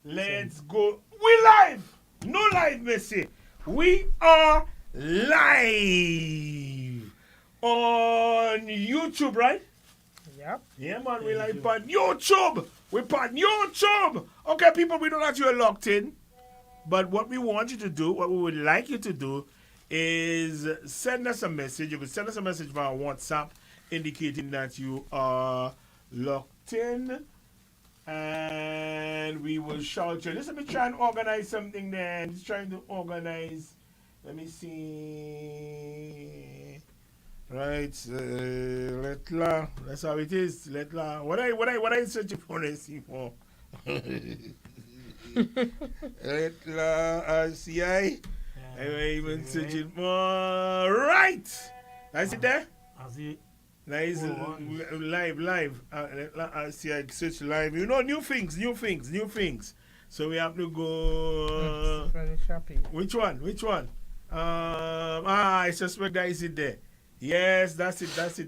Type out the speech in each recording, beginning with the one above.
Let's go. We live. No live, Messi. We are live on YouTube, right? Yep. Yeah, man, we live on YouTube. We're on YouTube. Okay, people, we know that you're locked in. But what we want you to do, what we would like you to do, is send us a message. You can send us a message via WhatsApp indicating that you are locked in. And we will shout you. Just let me try and organize something there. Just trying to organize. Let me see. Right, Lettre. That's how it is. Lettre. What I searching for? Let's see for. Lettre RCI. I'm even searching for. Right. That's it there. Nice, live. See, I search live. You know, new things. So we have to go. Which one? I suspect that is it there. Yes, that's it. That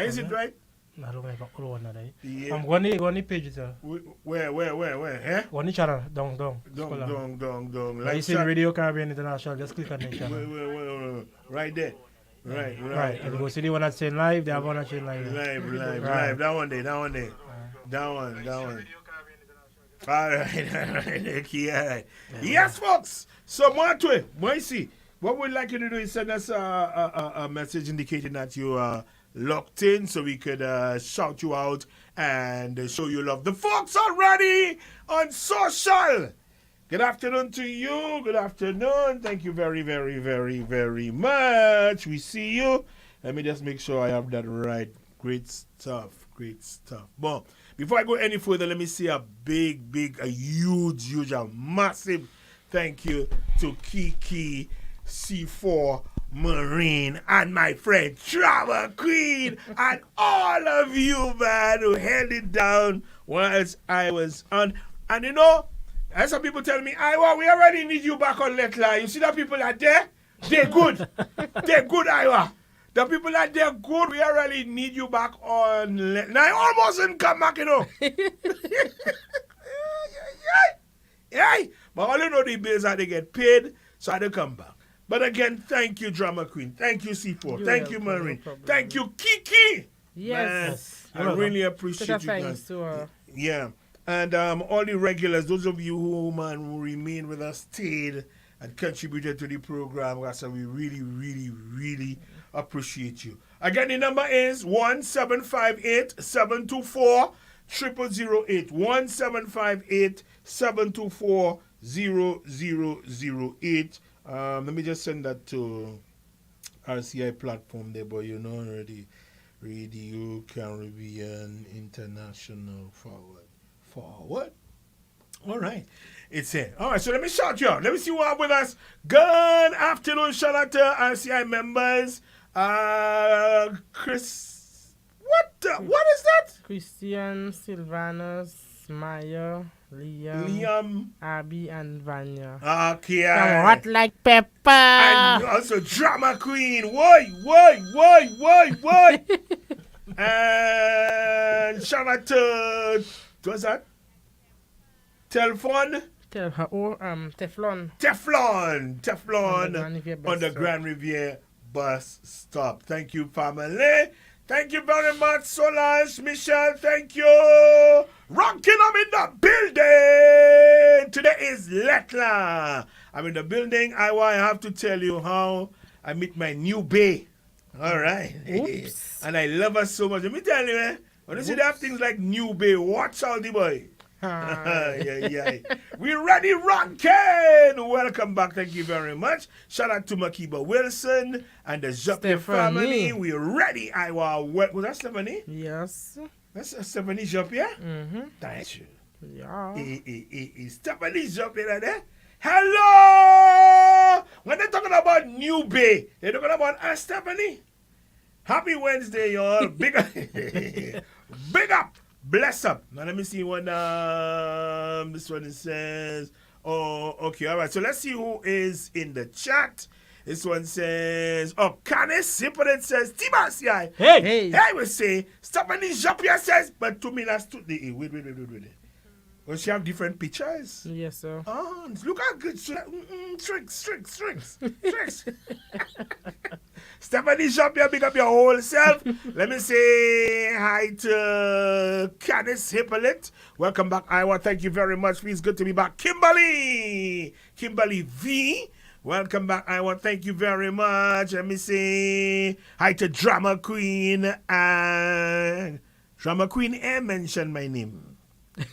is it, right? I don't have a clue on that. Yeah. I'm going to page, sir. Where? Eh? One channel, down. Dong. Like you see Radio Caribbean International, just click on that channel. Wait. Right there. Right. And you go see the one that's saying live, the other one that's saying live. Live. That one there. That one. All right. Yeah. Yes, folks. So, Martwe, Moisi, what we'd like you to do is send us a message indicating that you are locked in so we could shout you out and show you love. The folks already on social. Good afternoon to you. Good afternoon. Thank you very, very, very, very much. We see you. Let me just make sure I have that right. Great stuff. But before I go any further, let me say a huge, a massive thank you to Kiki C4 Marine and my friend Drama Queen and all of you, man, who held it down whilst I was on. And you know, as some people tell me, Iowa, we already need you back on Lettre. You see the people out there? They're good. They're good, Iowa. The people out there good. We already need you back on Lettre. Now, I almost didn't come back, you know. Yeah. But all you know, the bills are they get paid, so I don't come back. But again, thank you, Drama Queen. Thank you, C4. Thank you, Marine. Thank you, Kiki. Yes. Man, I really appreciate you guys. Yeah. And all the regulars, those of you who remain with us, stayed and contributed to the program, so we really appreciate you. Again, the number is 1758-724-0008. 1758-724-0008. Let me just send that to RCI platform there, but you know already, Radio Caribbean International Forward. All right. It's here. All right, so let me shout you out. Let me see who are with us. Good afternoon, shout out to RCI members. Chris. What is that? Christian, Sylvanus, Maya, Liam, Abby, and Vanya. Okay. I'm hot like pepper. And also Drama Queen. Why? And shout out to, what's that? Teflon on the Grand Riviere bus stop. Thank you, family. Thank you very much, Solange, Michelle. Thank you. Rocking up in the building. Today is Lettre. I'm in the building. I have to tell you how I meet my new bae. All right. Oops. And I love her so much. Let me tell you, man. When you see they have things like new bae, watch out the boy. Yeah. We ready, rockin'. Welcome back. Thank you very much. Shout out to Makiba Wilson and the Jopia family. We ready, Iowa. Was that Stephanie? Yes. That's Stephanie Jopia? Mm-hmm. That's you. Yeah. Stephanie Jopia right there. Hello. When they're talking about new bay, they're talking about Stephanie. Happy Wednesday, y'all. Big up. Bless up. Now let me see what this one says. Oh, okay, all right. So let's see who is in the chat. This one says, oh, Canis Simpleton says, Tibasiai. Hey. Hey, we say, Stephanie Japia says, but 2 minutes to the. Wait. Well, she have different pictures. Yes, sir. Oh, look how good. Tricks. Stephanie Jean-Pierre, big up your whole self. Let me say hi to Canis Hippolyte. Welcome back, Iowa. Thank you very much. It's good to be back. Kimberly V. Welcome back, Iowa. Thank you very much. Let me say hi to Drama Queen. Drama Queen A mentioned my name.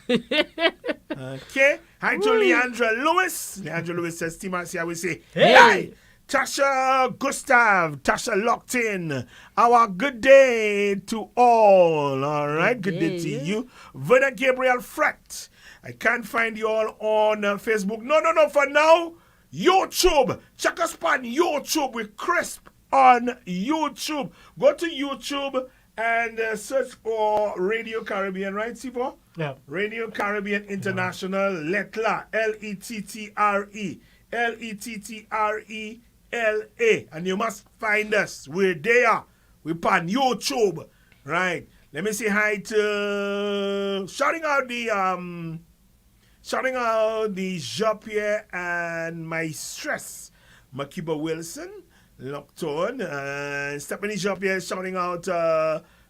Okay. Hi to Leandra Lewis. Leandra Lewis says, Team RC, I will say, hey! Tasha Gustav, Tasha locked in. Our good day to all. All right, good day to you. Verna Gabriel Fret. I can't find you all on Facebook. No. For now, YouTube. Check us on YouTube with Crisp on YouTube. Go to YouTube and search for Radio Caribbean, right, Sivo? Yeah. Radio Caribbean International, Lettre, Lettre, Lettre, and you must find us. We're there. We're on YouTube, right? Let me say hi to shouting out the Jean-Pierre and my stress, Makiba Wilson, locked on, Stephanie Jean-Pierre shouting out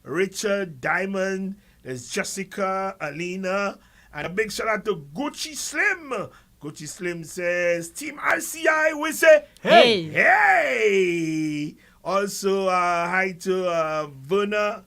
Richard Diamond. There's Jessica, Alina, and a big shout out to Gucci Slim. Gucci Slim says, Team RCI, we say, hey. Also, hi to Verna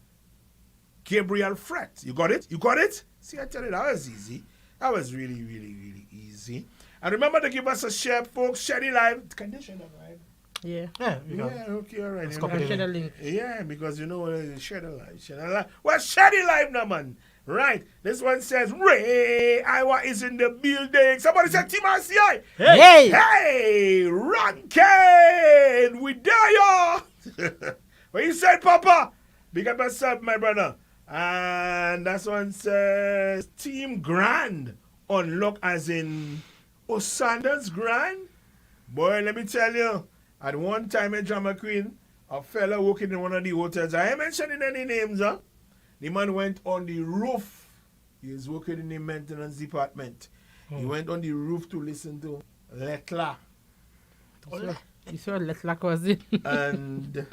Gabriel Fret. You got it? See, I tell you, that was easy. That was really, really, really easy. And remember to give us a share, folks. Share the live. Can they share that live? Yeah. Okay, all right. Let's share the link. Yeah, because you know, share the live. Well, share the live now, man. Right. This one says, Ray, Iowa is in the building. Somebody said, Team RCI. Hey, Rankin. We dare you. What you said, Papa? Big up yourself, my brother. And that one says, Team Grand. Unlock as in Osanda's Grand. Boy, let me tell you. At one time in Drama Queen, a fella working in one of the hotels. I ain't mentioning any names, huh? The man went on the roof. He was working in the maintenance department. He went on the roof to listen to Lettre. You saw Lettre cousin. And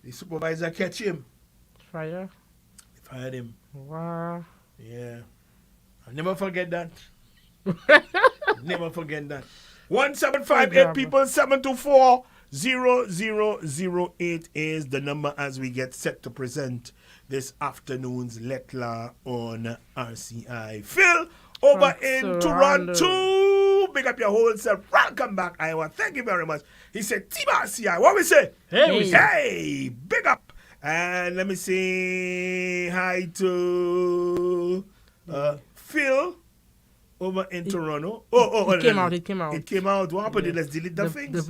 the supervisor catch him. Fire. They fired him. Wow. Yeah. I'll never forget that. Never forget that. 1758 people, 724-0008 is the number as we get set to present this afternoon's Lettre on RCI. Phil, over in Toronto. Big up your whole self. Welcome back, Iowa. Thank you very much. He said, Team RCI. What we say? Hey, big up. And let me say hi to Phil. Over in Toronto. It came out. What happened? Let's delete the things.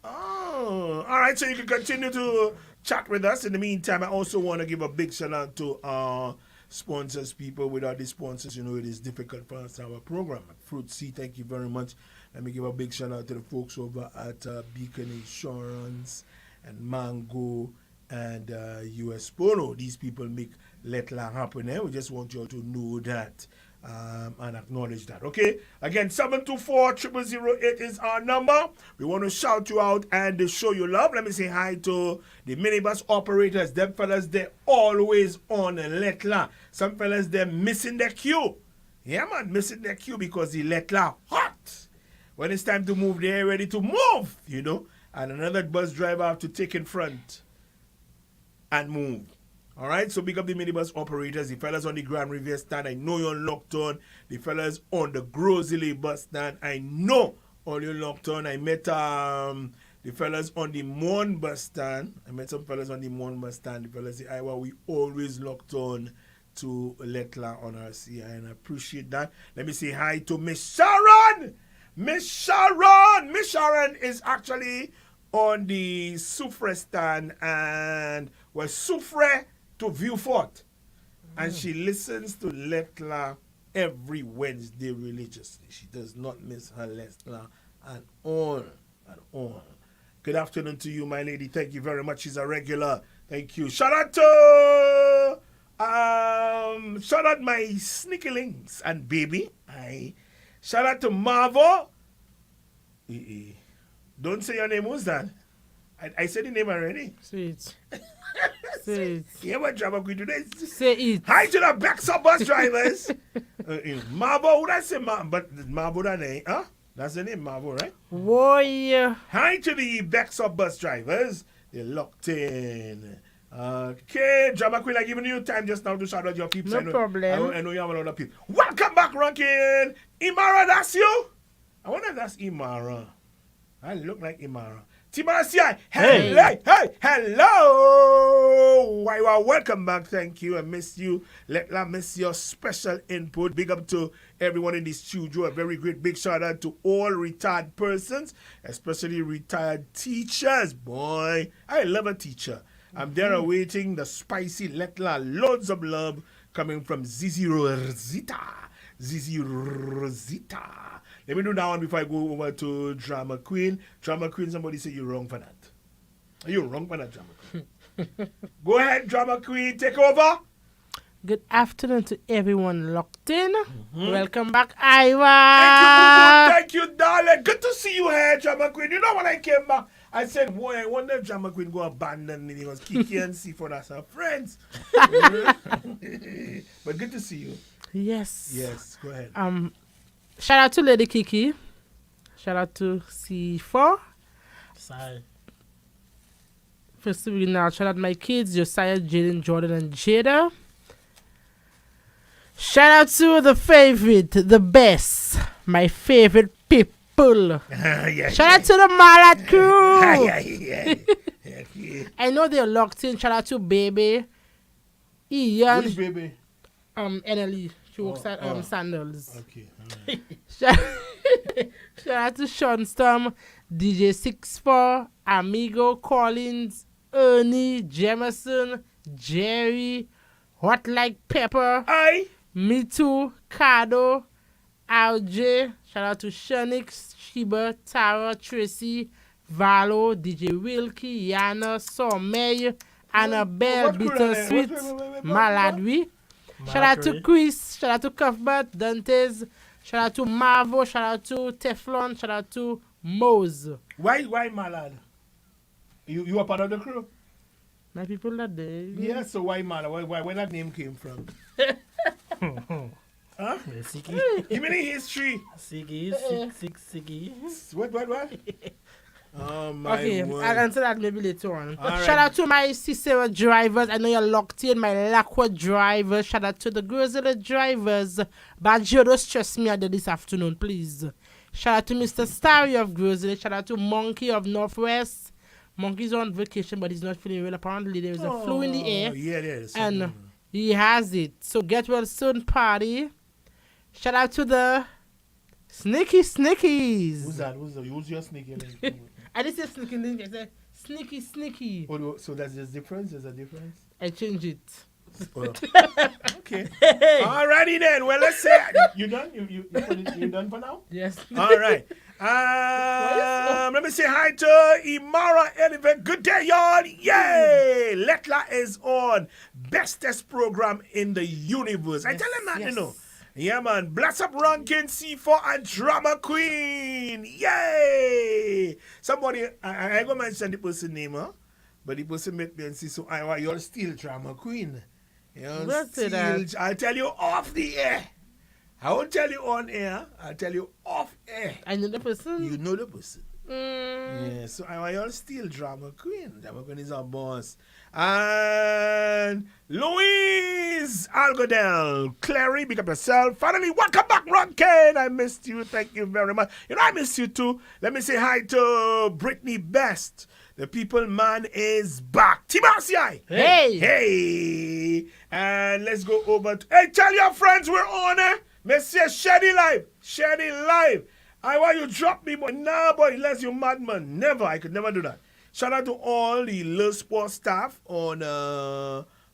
All right. So you can continue to chat with us. In the meantime, I also want to give a big shout out to our sponsors, people. Without the sponsors, you know, it is difficult for us to have a program. Fruit C, thank you very much. Let me give a big shout out to the folks over at Beacon Insurance and Mango and US Polo. These people make Lettre happen. We just want you all to know that. And acknowledge that. Okay? Again, 724-0008 is our number. We want to shout you out and show you love. Let me say hi to the minibus operators. Them fellas, they're always on Lettre. Some fellas, they're missing their queue. Yeah, man, missing their queue because the Lettre hot. When it's time to move, they're ready to move, you know. And another bus driver have to take in front and move. All right, so big up the minibus operators, the fellas on the Grand Riviera stand. I know you're locked on. The fellas on the Grosley bus stand. I know all you're locked on. I met the fellas on the Mon bus stand. I met some fellas on the Mon bus stand. The fellas say, Iowa, we always locked on to Lettre on RCI, and I appreciate that. Let me say hi to Miss Sharon. Miss Sharon is actually on the Soufre stand, and Soufre to Vieux-Fort. And she listens to Lettre every Wednesday religiously. She does not miss her Lettre at all. Good afternoon to you, my lady. Thank you very much. She's a regular. Thank you. Shout out to Shout out my sneakerlings and baby. Shout out to Marvo. Don't say your name. Who's that? I said the name already. Say it. Say it. Yeah, what drama queen today? Say it. Hi to the Bexar bus drivers. Marvo, would I say but Marvo that name? Huh? That's the name, Marvo, right? Boy. Hi to the Bexar bus drivers. They're locked in. Okay, drama queen, I'm giving you time just now to shout out your peeps. No problem. I know you have a lot of people. Welcome back, Rankin. Imara, that's you? I wonder if that's Imara. I look like Imara. Timasiai, hello. Why, welcome back. Thank you. I miss you. Lettre, miss your special input. Big up to everyone in the studio. A very great big shout out to all retired persons, especially retired teachers. Boy, I love a teacher. I'm there awaiting the spicy Lettre. Loads of love coming from Zizi Rosita. Let me do that one before I go over to Drama Queen. Drama Queen, somebody say you're wrong for that. You're wrong for that, Drama Queen. Go ahead, Drama Queen, take over. Good afternoon to everyone locked in. Welcome back, Iva. Thank you, darling. Good to see you here, Drama Queen. You know when I came back, I said, boy, I wonder if Drama Queen go abandon me because Kiki and Seaford are some friends. But good to see you. Yes. Yes, go ahead. Shout out to Lady Kiki. Shout out to C4. Sorry. First to begin now, shout out my kids, Josiah, Jaden, Jordan, and Jada. Shout out to the favorite, the best, my favorite people. Shout out to the Malad crew. I know they're locked in. Shout out to Baby. Ian. Which baby? NLE. She works at Sandals. Okay. Shout out to Sean Storm, DJ 64, Amigo, Collins, Ernie, Jameson, Jerry, Hot Like Pepper, Me Too, Kado, RJ. Shout out to Shanix, Sheba, Tara, Tracy, Valo, DJ Wilkie, Yana, Somey, Annabelle, Bittersweet, Maladwi. Shout out to Chris, shout out to Cuthbert, Dantes, shout out to Marvo, shout out to Teflon, shout out to Mose. Why Malad? You are part of the crew? My people that day. Yeah, so why Malad? Where that name came from? Huh? Siki. Give me the history. Siki. What? Oh my Okay, word. I'll answer that maybe later on. All Shout right. out to my Cicero drivers. I know you're locked in. My Lacqua drivers. Shout out to the girls and the drivers. Baggio, don't stress me out there this afternoon, please. Shout out to Mr. Starry of Grizzly. Shout out to Monkey of Northwest. Monkey's on vacation, but he's not feeling well. Apparently, there is a flu in the air. Yeah, there is. And he has it. So get well soon, party. Shout out to the Snickies. Who's that? Who's your sneaky link? I didn't say sneaky link. I said sneaky. Oh, so that's just difference? There's a difference? I changed it. Oh. Okay. Alrighty then. Well, let's say you done. You done for now? Yes. All right. Let me say hi to Imara Elevate. Good day, y'all. Yay! Lettre is on. Bestest program in the universe. I tell them that, you know. Yeah, man. Bless up Rankin, C4, and Drama Queen. Yay! Somebody, I ain't going to mention the person name, huh? But the person met me and say, so you're still Drama Queen. I'll tell you off the air. I won't tell you on air. I'll tell you off air. I know the person. You know the person. Yeah, so you're still Drama Queen. Drama Queen is our boss. And Louise Algodel, Clary, pick up yourself. Finally, welcome back, Rankin. I missed you. Thank you very much. You know, I missed you too. Let me say hi to Brittany Best. The people man is back. Timasiai. Hey. And let's go over to... Hey, tell your friends we're on it. Monsieur Shady Live. I want you drop me, boy. Nah, boy, unless you're madman. Never. I could never do that. Shout out to all the Little Sports staff on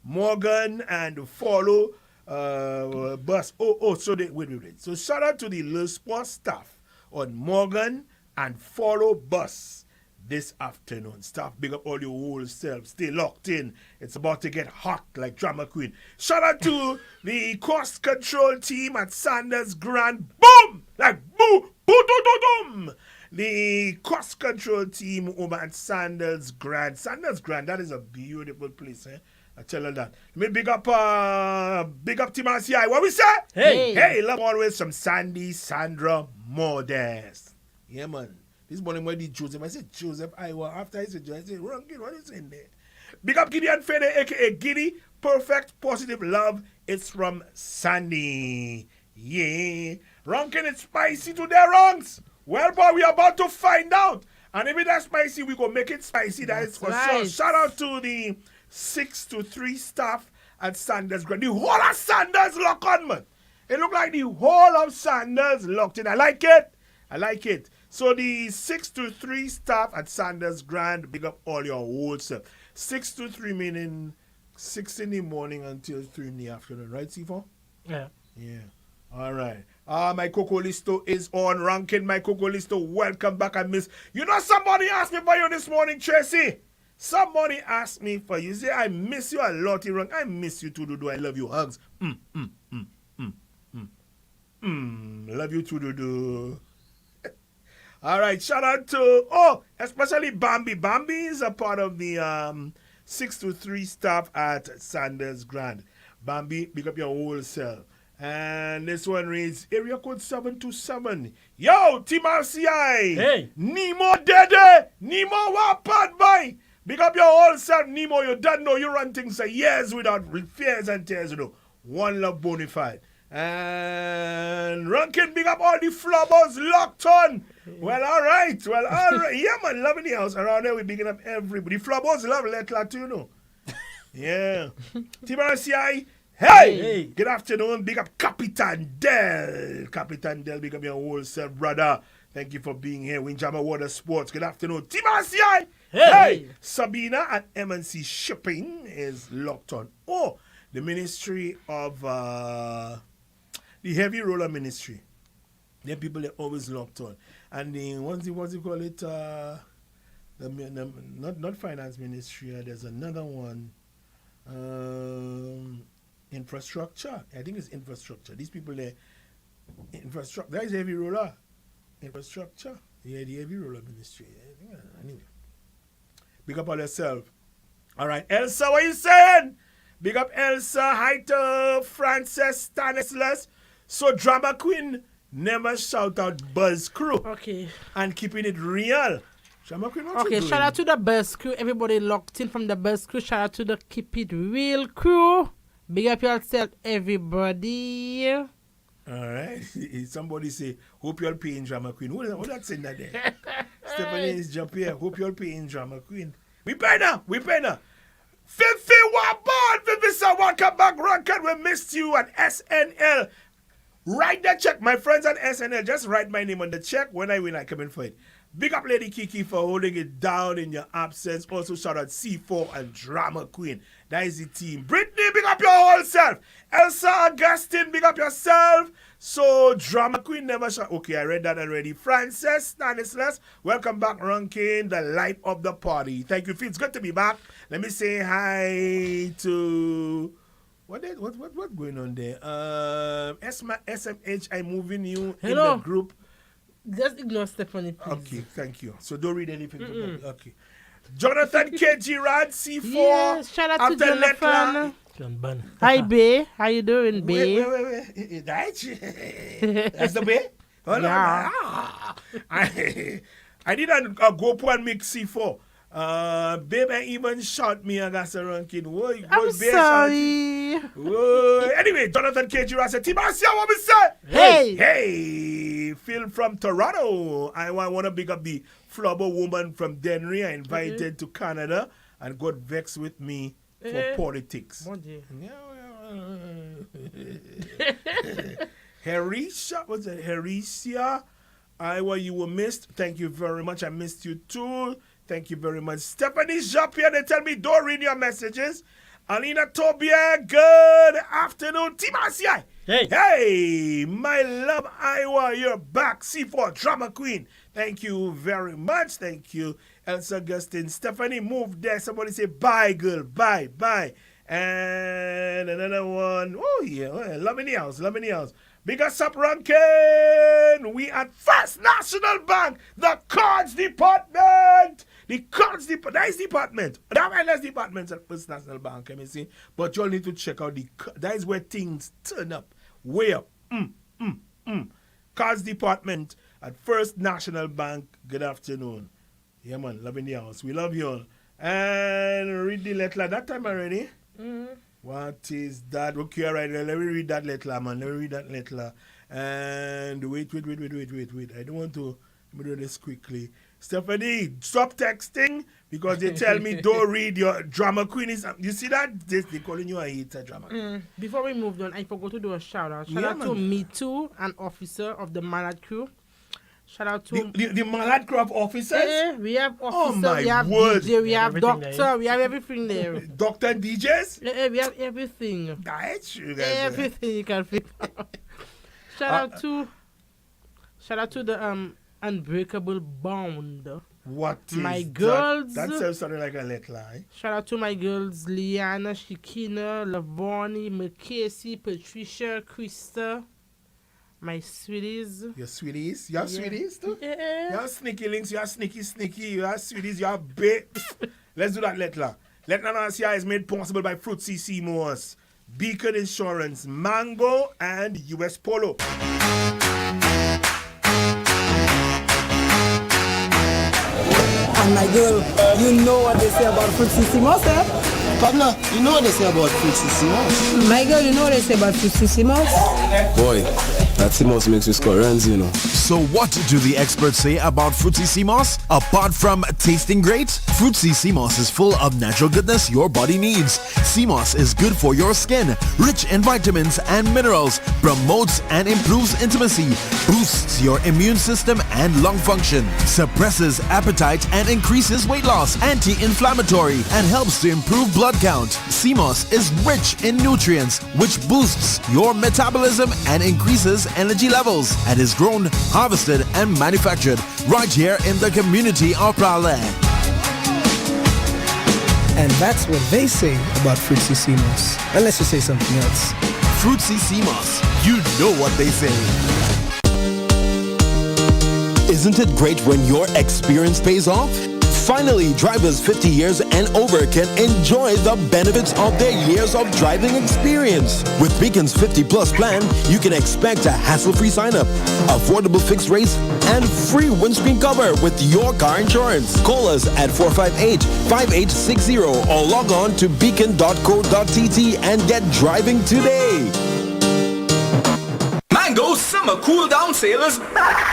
Morgan and Follow Bus. Wait. So shout out to the Little Sports staff on Morgan and Follow Bus. this afternoon. Staff, big up all your whole self. Stay locked in. It's about to get hot like Drama Queen. Shout out to the cost control team at Sanders Grand. Boom! Like boom, boom, boom, boom, boom. The cost control team over at Sanders Grand. Sanders Grand, that is a beautiful place, eh? I tell you that. Let me big up Team RCI. What we say? Hey, love always from Sandy, Sandra, Modest. Yeah, man. This morning when did Joseph, I said Joseph, after I said Joseph, I said, Rankin, what is in there? Big up Gideon Fede, aka Giddy. Perfect, positive love. It's from Sandy. Yeah. Rankin, it's spicy to their wrongs. Well, boy, we are about to find out. And if it's spicy, we gonna make it spicy. That is for sure. Shout out to the 6 to 3 staff at Sanders Grand. The whole of Sanders lock on, man. It look like the whole of Sanders locked in. I like it. So the 6 to 3 staff at Sanders Grand, big up all your whole stuff. 6 to 3 meaning 6 in the morning until 3 in the afternoon, right, C4? Yeah. Yeah. All right. My Coco Listo is on. Ranking my Coco Listo. Welcome back. I miss. You know, somebody asked me for you this morning, Tracy. Somebody asked me for you. Say, I miss you a lot, Iran. I miss you too, Dudu. I love you. Hugs. Love you too, Dudu. All right. Shout out to, especially Bambi. Bambi is a part of the 6 to 3 staff at Sanders Grand. Bambi, pick up your whole self. And this one reads, area code 727. Yo, Team RCI. Hey. Nemo Dede. Nemo Wapad Boy. Big up your whole self, Nemo. You don't know you run things for years without fears and tears, you know. One love bonafide. And Rankin, big up all the flobbers locked on. Well, all right. Yeah, man, loving the house. Around there, we're bigging up everybody. Flobbers love Lettre too, you know. Yeah. Team RCI. Hey! Good afternoon. Big up Capitan Del. Capitan Del, big up your whole self, brother. Thank you for being here. Windjammer Water Sports. Good afternoon. Team RCI. Hey! Sabina at MNC Shipping is locked on. Oh, the Ministry of the Heavy Roller Ministry. There are people that always locked on. And the what's you call it? Not Finance Ministry. There's another one. Infrastructure. I think it's infrastructure. These people there, infrastructure. That is heavy roller. Infrastructure. Yeah, the heavy roller ministry. Anyway. Big up on yourself. All right, Elsa, what you saying? Big up Elsa. Hi to Frances Stanislas. So Drama Queen never shout out Buzz Crew. Okay. And keeping it real. Drama Queen, what you doing? Shout out to the Buzz Crew. Everybody locked in from the Buzz Crew. Shout out to the Keep It Real crew. Big up yourself, everybody. All right. Somebody say, hope you're paying Drama Queen. Who that's saying that there? Stephanie is jump here. Hope you're paying Drama Queen. We pay now. Fifi Wabon. Fifi sir, welcome back. Rankin, we missed you at SNL. Write the check. My friends at SNL, just write my name on the check. When I win, I come in for it. Big up Lady Kiki for holding it down in your absence. Also shout out C4 and Drama Queen. That is the team. Brittany, big up your whole self. Elsa Augustine, big up yourself. So Drama Queen never shout. Okay, I read that already. Frances Stanislas, welcome back, Rankin, the light of the party. Thank you. Feels good to be back. Let me say hi to what going on there? SMH, I'm moving you in the group. Just ignore Stephanie, please. Okay, thank you. So don't read anything. Okay. Jonathan KG Rad C4. Yeah, shout out to Jonathan. Hi, Bay. How you doing, Bay? Wait. That's the Bay? Oh, yeah. No. I didn't go and mix C4. Baby even shot me and got a ranking. I'm sorry. Anyway, Jonathan KG Rad said, Team Arcia, what we say? Hey, Phil from Toronto. I want to big up the flubber woman from Denry. I invited to Canada and got vexed with me for politics. Herisha, what's that? Herisha, you were missed. Thank you very much. I missed you too. Thank you very much. Stephanie Japia, they tell me don't read your messages. Alina Tobia, good afternoon. Team RCI. Hey, my love Iowa, you're back. C4 Drama Queen. Thank you very much. Thank you, Elsa Augustine. Stephanie, move there. Somebody say bye, girl. Bye, bye. And another one. Oh, yeah. Love in the house. Love in the house. Big up, Rankin. We at First National Bank, the cards department. The cards department. That is department. That wireless department at First National Bank. Let me see. But you'll need to check out that is where things turn up. Way up. Cards department at First National Bank. Good afternoon. Yeah, man. Love in the house. We love you all. And read the letter. That time already? What is that? Okay, all right. Let me read that letter, man. Let me read that letter. And wait. I don't want to. Let me do this quickly. Stephanie, stop texting because they tell me don't read your drama queen. You see that? They calling you a hater drama queen. Before we moved on, I forgot to do a shout out. Shout out to Me Too, an officer of the Malad crew. Shout out to the Malad crew of officers. Yeah, we have officers, my we have word. DJ, we have doctor, there. we have everything there. Doctor and DJs? Yeah, we have everything. That's true, guys. Everything you can think of. Shout out to the Unbreakable Bond. What is my girls? That sounds something like a letter. Shout out to my girls, Liana, Shikina, Lavoni, McCasey, Patricia, Krista, my sweeties. Your sweeties? You have sweeties too? Yeah. You have sneaky links, you have sneaky, you have sweeties, you have babes. Let's do that letter. Letter Nanasia is made possible by Fruit CC Motors, Beacon Insurance, Mango, and US Polo. And my girl, you know what they say about Fruitsissimos, eh? Pablo, you know what they say about Fruitsissimos? My girl, you know what they say about Fruitsissimos? Boy, that Simos makes me score runs, you know. So what do the experts say about Fruitsissimos? Apart from tasting great, Fruitsissimos is full of natural goodness your body needs. Simos is good for your skin, rich in vitamins and minerals, promotes and improves intimacy, boosts your immune system and lung function, suppresses appetite and increases weight loss, anti-inflammatory, and helps to improve blood count. Simos is rich in nutrients, which boosts your metabolism and increases energy levels, and is grown, harvested, and manufactured right here in the community of Prale. And that's what they say about Fruitsissimos. Unless you say something else. Fruitsissimos, you know what they say. Isn't it great when your experience pays off? Finally, drivers 50 years and over can enjoy the benefits of their years of driving experience. With Beacon's 50 Plus plan, you can expect a hassle-free sign-up, affordable fixed rates, and free windscreen cover with your car insurance. Call us at 458-5860 or log on to beacon.co.tt and get driving today. Mango Summer Cool Down Sale is back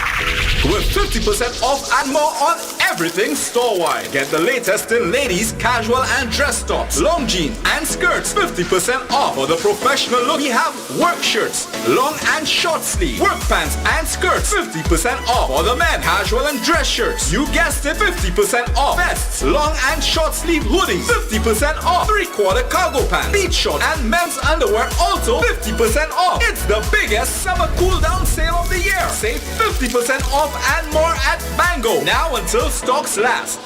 with 50% off and more on everything store-wide. Get the latest in ladies, casual and dress tops, long jeans and skirts, 50% off. For the professional look, we have work shirts, long and short sleeve, work pants and skirts, 50% off. For the men, casual and dress shirts, you guessed it, 50% off. Vests, long and short sleeve hoodies, 50% off. 3/4 cargo pants, beach shorts and men's underwear also 50% off. It's the biggest summer cool down sale of the year. Save 50% off and more at Mango. Now until stocks last.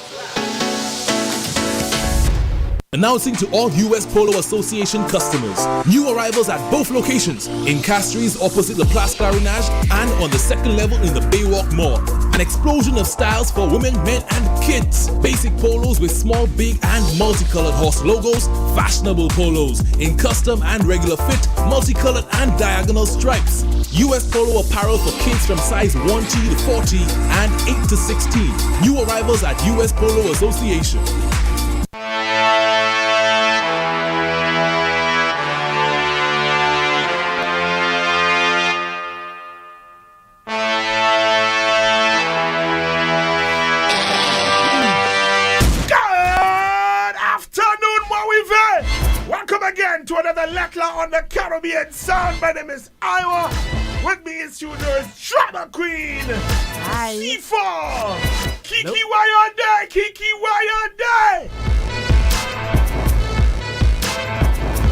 Announcing to all US Polo Association customers, new arrivals at both locations, in Castries opposite the Place Clarinage and on the second level in the Baywalk Mall. An explosion of styles for women, men and kids. Basic polos with small, big and multicolored horse logos, fashionable polos in custom and regular fit, multicolored and diagonal stripes. US Polo apparel for kids from size 1T to 40 and 8 to 16. New arrivals at US Polo Association. To another Lettre on the Caribbean Sound. My name is Iowa. With me in studio is Drama Queen. Hi. C4. Kiki, why you there? Kiki, why you there?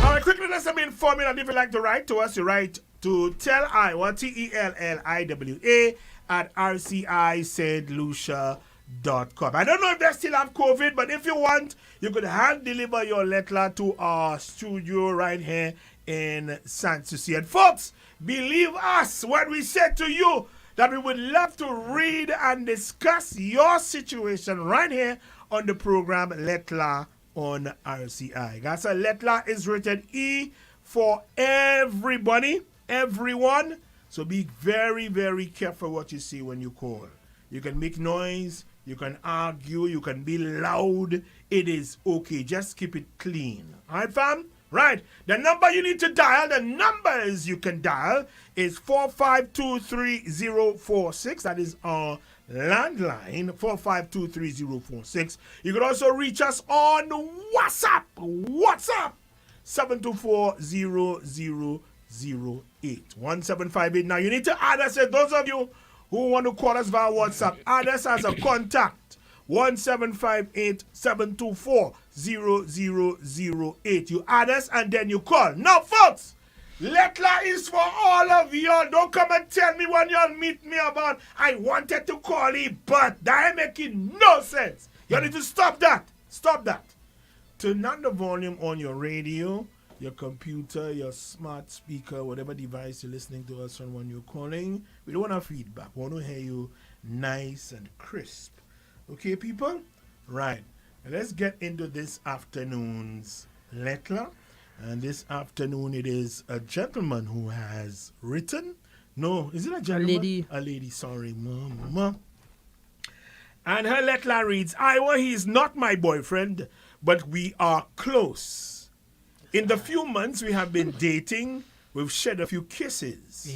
Alright, quickly, let's inform you that if you like to write to us, you write to tell Iowa, TELLIWA, at rcistlucia.com. I don't know if they still have COVID, but if you want, you could hand deliver your letter to our studio right here in San Souci. And folks, believe us when we said to you that we would love to read and discuss your situation right here on the program Lettre on RCI. That's a Lettre is rated E for everybody, everyone. So be very, very careful what you say when you call. You can make noise, you can argue, you can be loud. It is okay. Just keep it clean. All right, fam? Right. The number you need to dial, the numbers you can dial is 4523046. That is our landline, 4523046. You can also reach us on WhatsApp. WhatsApp, 7240008. 1758. Now, you need to add us, those of you who want to call us via WhatsApp, add us as a contact. 1758-724-0008. You add us and then you call. Now, folks, Lettre is for all of y'all. Don't come and tell me when y'all meet me about I wanted to call you, but that ain't making no sense. You need to stop that. Stop that. Turn down the volume on your radio, your computer, your smart speaker, whatever device you're listening to us on when you're calling. We don't want our feedback. We want to hear you nice and crisp. Okay, people? Right. Now let's get into this afternoon's letter. And this afternoon it is a gentleman who has written. No, is it a gentleman? A lady. A lady, sorry, mama. And her letter reads, Iowa, he is not my boyfriend, but we are close. In the few months we have been dating, we've shared a few kisses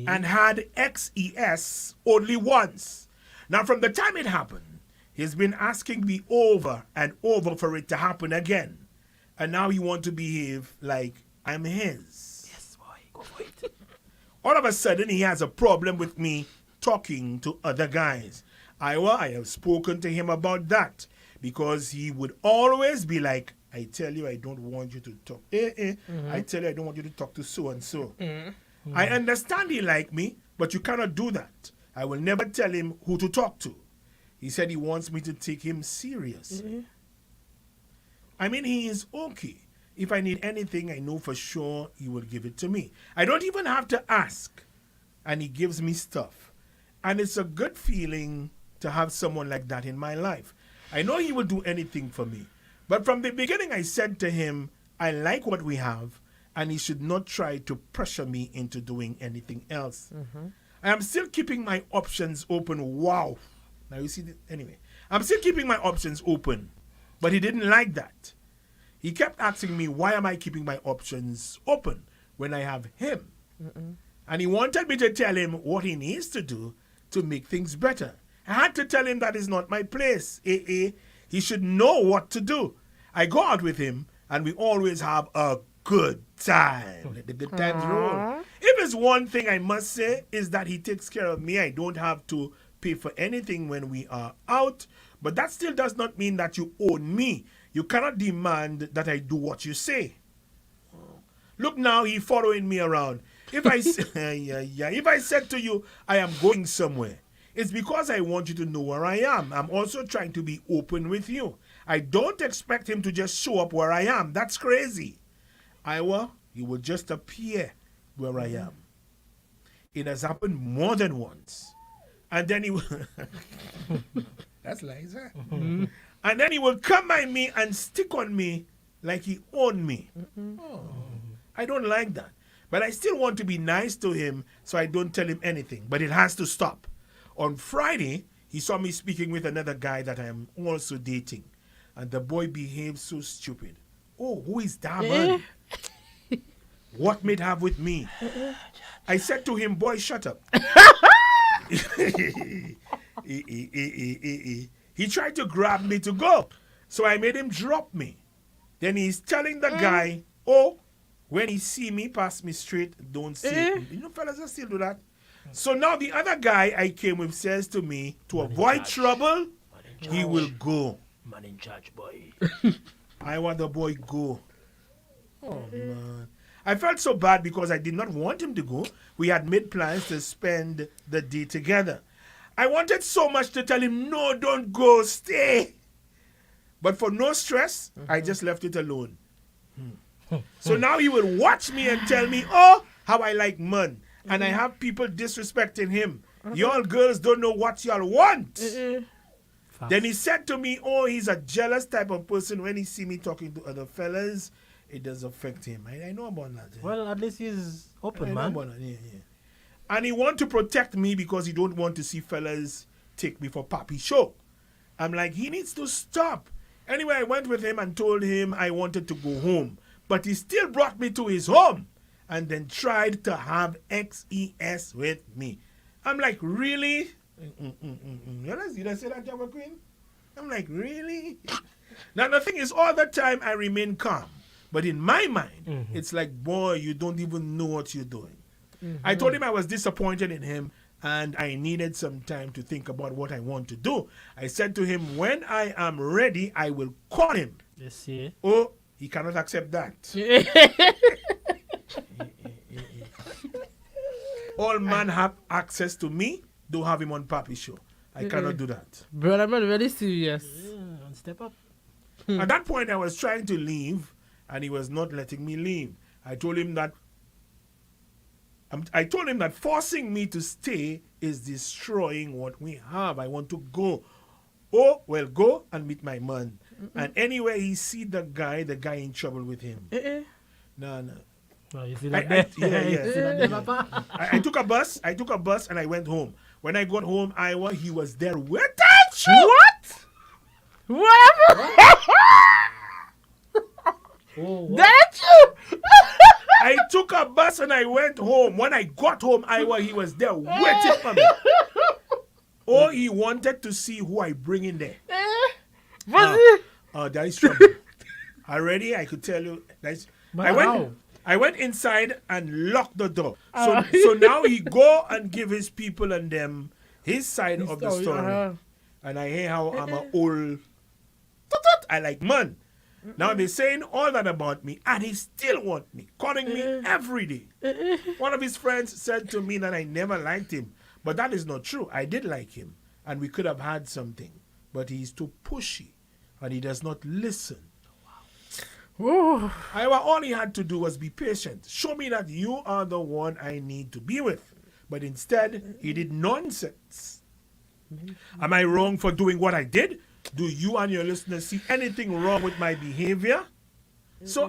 and had XES only once. Now, from the time it happened, he's been asking me over and over for it to happen again. And now he wants to behave like I'm his. Yes, boy. Go for it. All of a sudden, he has a problem with me talking to other guys. I have spoken to him about that because he would always be like, I tell you I don't want you to talk. I tell you I don't want you to talk to so-and-so. I understand he like me, but you cannot do that. I will never tell him who to talk to. He said he wants me to take him seriously. I mean, he is okay. If I need anything, I know for sure he will give it to me. I don't even have to ask, and he gives me stuff. And it's a good feeling to have someone like that in my life. I know he will do anything for me. But from the beginning, I said to him, I like what we have, and he should not try to pressure me into doing anything else. I am still keeping my options open. Wow. Now you see, anyway, I'm still keeping my options open, but he didn't like that. He kept asking me, why am I keeping my options open when I have him? And he wanted me to tell him what he needs to do to make things better. I had to tell him that is not my place. He should know what to do. I go out with him, and we always have a good time. Let the good times roll. If there's one thing I must say is that he takes care of me. I don't have to pay for anything when we are out. But that still does not mean that you own me. You cannot demand that I do what you say. Look now, he's following me around. If I if I said to you, I am going somewhere, it's because I want you to know where I am. I'm also trying to be open with you. I don't expect him to just show up where I am. That's crazy. Iowa, he will just appear where I am. It has happened more than once. And then he will... That's Liza. And then he will come by me and stick on me like he owned me. I don't like that. But I still want to be nice to him, so I don't tell him anything. But it has to stop. On Friday, he saw me speaking with another guy that I am also dating. And the boy behaved so stupid. Oh, who is that man? What made have with me? I said to him, boy, shut up. He tried to grab me to go. So I made him drop me. Then he's telling the guy, oh, when he see me, pass me straight, don't see him. You know, fellas, I still do that. So now the other guy I came with says to me, to avoid trouble, he will go. Man in charge, boy. I want the boy go. Oh, man. I felt so bad because I did not want him to go. We had made plans to spend the day together. I wanted so much to tell him, no, don't go, stay. But for no stress, I just left it alone. So now he will watch me and tell me, oh, how I like man. And I have people disrespecting him. Y'all girls don't know what y'all want. Then he said to me, oh, he's a jealous type of person. When he see me talking to other fellas, it does affect him. I know about that. Well, at least he's open, man. Yeah. And he want to protect me because he don't want to see fellas take me for papi show. I'm like, he needs to stop. Anyway, I went with him and told him I wanted to go home. But he still brought me to his home and then tried to have XES with me. I'm like, really? You don't say that, Java Queen? I'm like, really? Now, the thing is, all the time I remain calm. But in my mind, it's like, boy, you don't even know what you're doing. I told him I was disappointed in him and I needed some time to think about what I want to do. I said to him, when I am ready, I will call him. Let's see. Oh, he cannot accept that. All men have access to me. Don't have him on Papi show. I cannot do that. Brother man, very serious. Yeah, step up. At that point, I was trying to leave, and he was not letting me leave. I told him that forcing me to stay is destroying what we have. I want to go. Oh, well, go and meet my man. And anyway, he see the guy in trouble with him. No. Oh, you see that there? I took a bus and I went home. When I got home, he was there with What? What? That you? I took a bus and I went home. When I got home, he was there waiting for me. Oh, he wanted to see who I bring in there. That is trouble. Already, I could tell you. I went inside and locked the door. So now he go and give his people and them his side of the story. And I hear how I'm an old... I like man. Now they're saying all that about me and he still want me, calling me every day. One of his friends said to me that I never liked him. But that is not true. I did like him and we could have had something. But he's too pushy and he does not listen. All he had to do was be patient. Show me that you are the one I need to be with. But instead, he did nonsense. Am I wrong for doing what I did? Do you and your listeners see anything wrong with my behavior? So,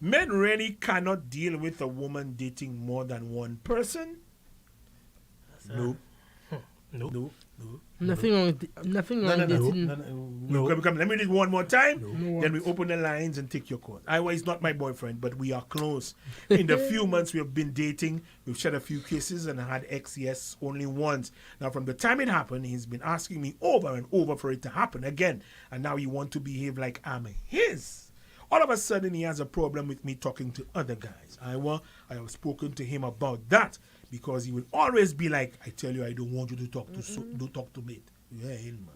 men really cannot deal with a woman dating more than one person? No. Nothing wrong with dating. No. Let me do it one more time. Then we open the lines and take your call. He's not my boyfriend, but we are close. In the few months we have been dating, we've shared a few cases and had XES only once. Now, from the time it happened, he's been asking me over and over for it to happen again. And now he wants to behave like I'm his. All of a sudden, he has a problem with me talking to other guys. I have spoken to him about that. Because he will always be like, I tell you, I don't want you to talk to don't talk to me. Yeah, man.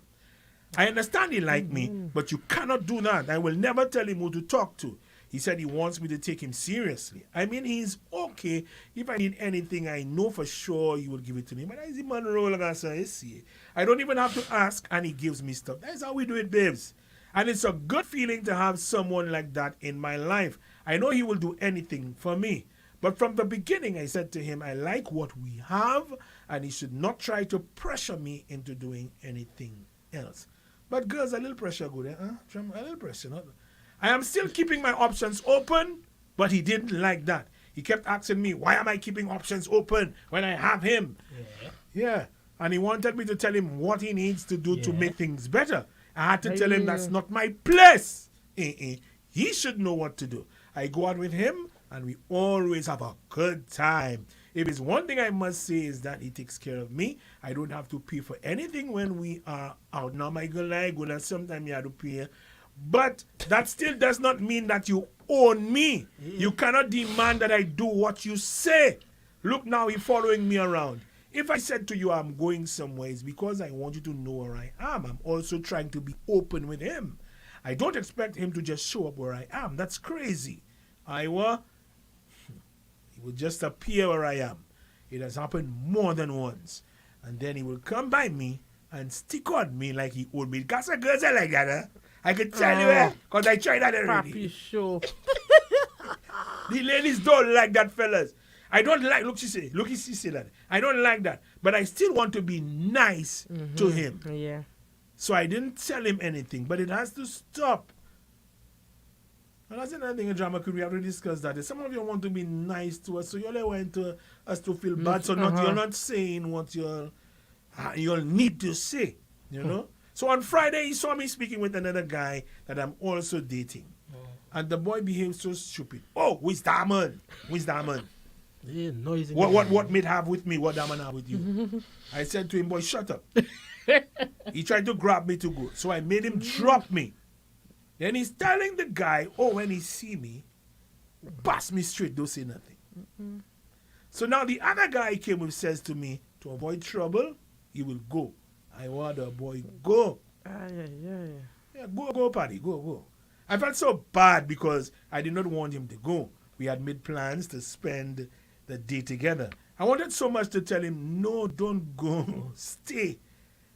I understand he like me, but you cannot do that. I will never tell him who to talk to. He said he wants me to take him seriously. I mean, he's okay. If I need anything, I know for sure he will give it to me. But I see man roll like I don't even have to ask, and he gives me stuff. That's how we do it, babes. And it's a good feeling to have someone like that in my life. I know he will do anything for me. But from the beginning, I said to him, I like what we have, and he should not try to pressure me into doing anything else. But girls, a little pressure good, huh? A little pressure. Not... I am still keeping my options open, but he didn't like that. He kept asking me, why am I keeping options open when I have him? Yeah. And he wanted me to tell him what he needs to do to make things better. I had to tell him that's not my place. He should know what to do. I go out with him, and we always have a good time. If it's one thing I must say is that he takes care of me. I don't have to pay for anything when we are out. Now, my girl, I go and sometimes you have to pay. But that still does not mean that you own me. You cannot demand that I do what you say. Look now, he's following me around. If I said to you I'm going somewhere, it's because I want you to know where I am. I'm also trying to be open with him. I don't expect him to just show up where I am. That's crazy. would just appear where I am. It has happened more than once. And then he will come by me and stick on me like he owed me. Because the girls are like that, huh? I can tell you, because I tried that already. Papi show. The ladies don't like that, fellas. I don't like, look, she say that. I don't like that. But I still want to be nice to him. Yeah. So I didn't tell him anything, but it has to stop. And that's another thing in drama queen, we have to discuss that. Some of you want to be nice to us, so you only want to, us to feel bad. So you're not saying what you'll need to say, you know? So on Friday, he saw me speaking with another guy that I'm also dating. And the boy behaved so stupid. Oh, who's that man? Who's that man? Yeah, noisy. What mate have with me? What that man have with you? I said to him, boy, shut up. He tried to grab me to go. So I made him drop me. Then he's telling the guy, oh, when he see me, pass me straight, don't say nothing. So now the other guy came and says to me, to avoid trouble, he will go. I want the boy go. Yeah, go, Paddy, go. I felt so bad because I did not want him to go. We had made plans to spend the day together. I wanted so much to tell him, no, don't go, stay.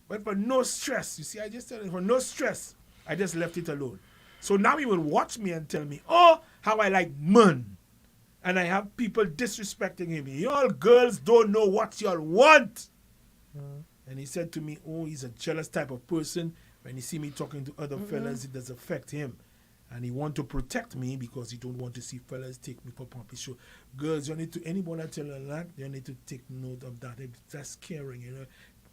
But for no stress, you see, I just tell him, for no stress, I just left it alone. So now he will watch me and tell me, oh, how I like men. And I have people disrespecting him. Y'all girls don't know what y'all want. And he said to me, oh, he's a jealous type of person. When he see me talking to other fellas, it does affect him. And he want to protect me because he don't want to see fellas take me for puppy show. Girls, you need to, anybody tell her that, you need to take note of that. That's caring, you know.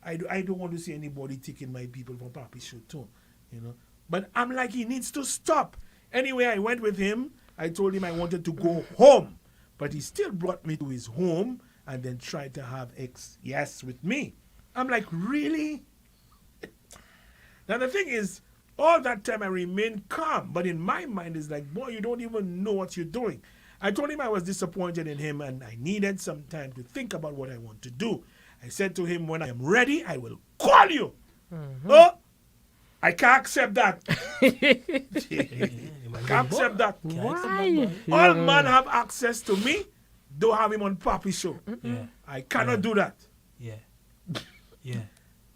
I don't want to see anybody taking my people for puppy show too, you know. But I'm like, he needs to stop. Anyway, I went with him. I told him I wanted to go home. But he still brought me to his home and then tried to have yes with me. I'm like, really? Now the thing is, all that time I remained calm. But in my mind, it's like, boy, you don't even know what you're doing. I told him I was disappointed in him and I needed some time to think about what I want to do. I said to him, when I am ready, I will call you. Oh, I can't accept that. Can't accept that. Why? All men have access to me. Don't have him on Papi show. I cannot do that. Yeah.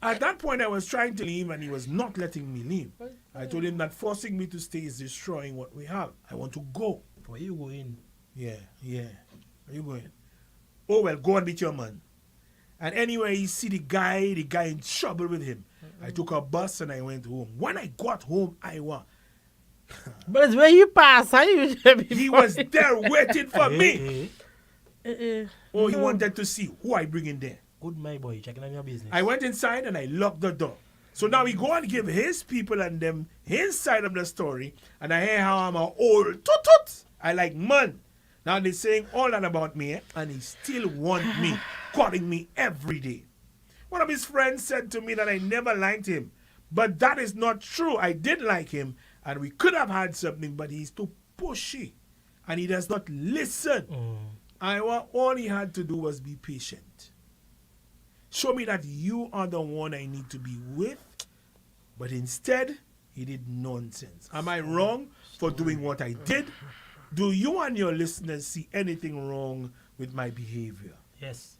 At that point, I was trying to leave and he was not letting me leave. I told him that forcing me to stay is destroying what we have. I want to go. Where you going? Yeah. Where you going? Oh, well, go and meet your man. And anyway, he see the guy in trouble with him. I took a bus and I went home. When I got home, I was... But it's where you pass, huh? He was there waiting for me. Oh, he wanted to see who I bring in there. Good, my boy, checking on your business. I went inside and I locked the door. So now he go and give his people and them his side of the story. And I hear how I'm a old toot. I like man. Now they're saying all that about me, and he still want me, calling me every day. One of his friends said to me that I never liked him. But that is not true. I did like him, and we could have had something, but he's too pushy. And he does not listen. All he had to do was be patient. Show me that you are the one I need to be with. But instead, he did nonsense. Am I wrong for doing what I did? Do you and your listeners see anything wrong with my behavior? Yes.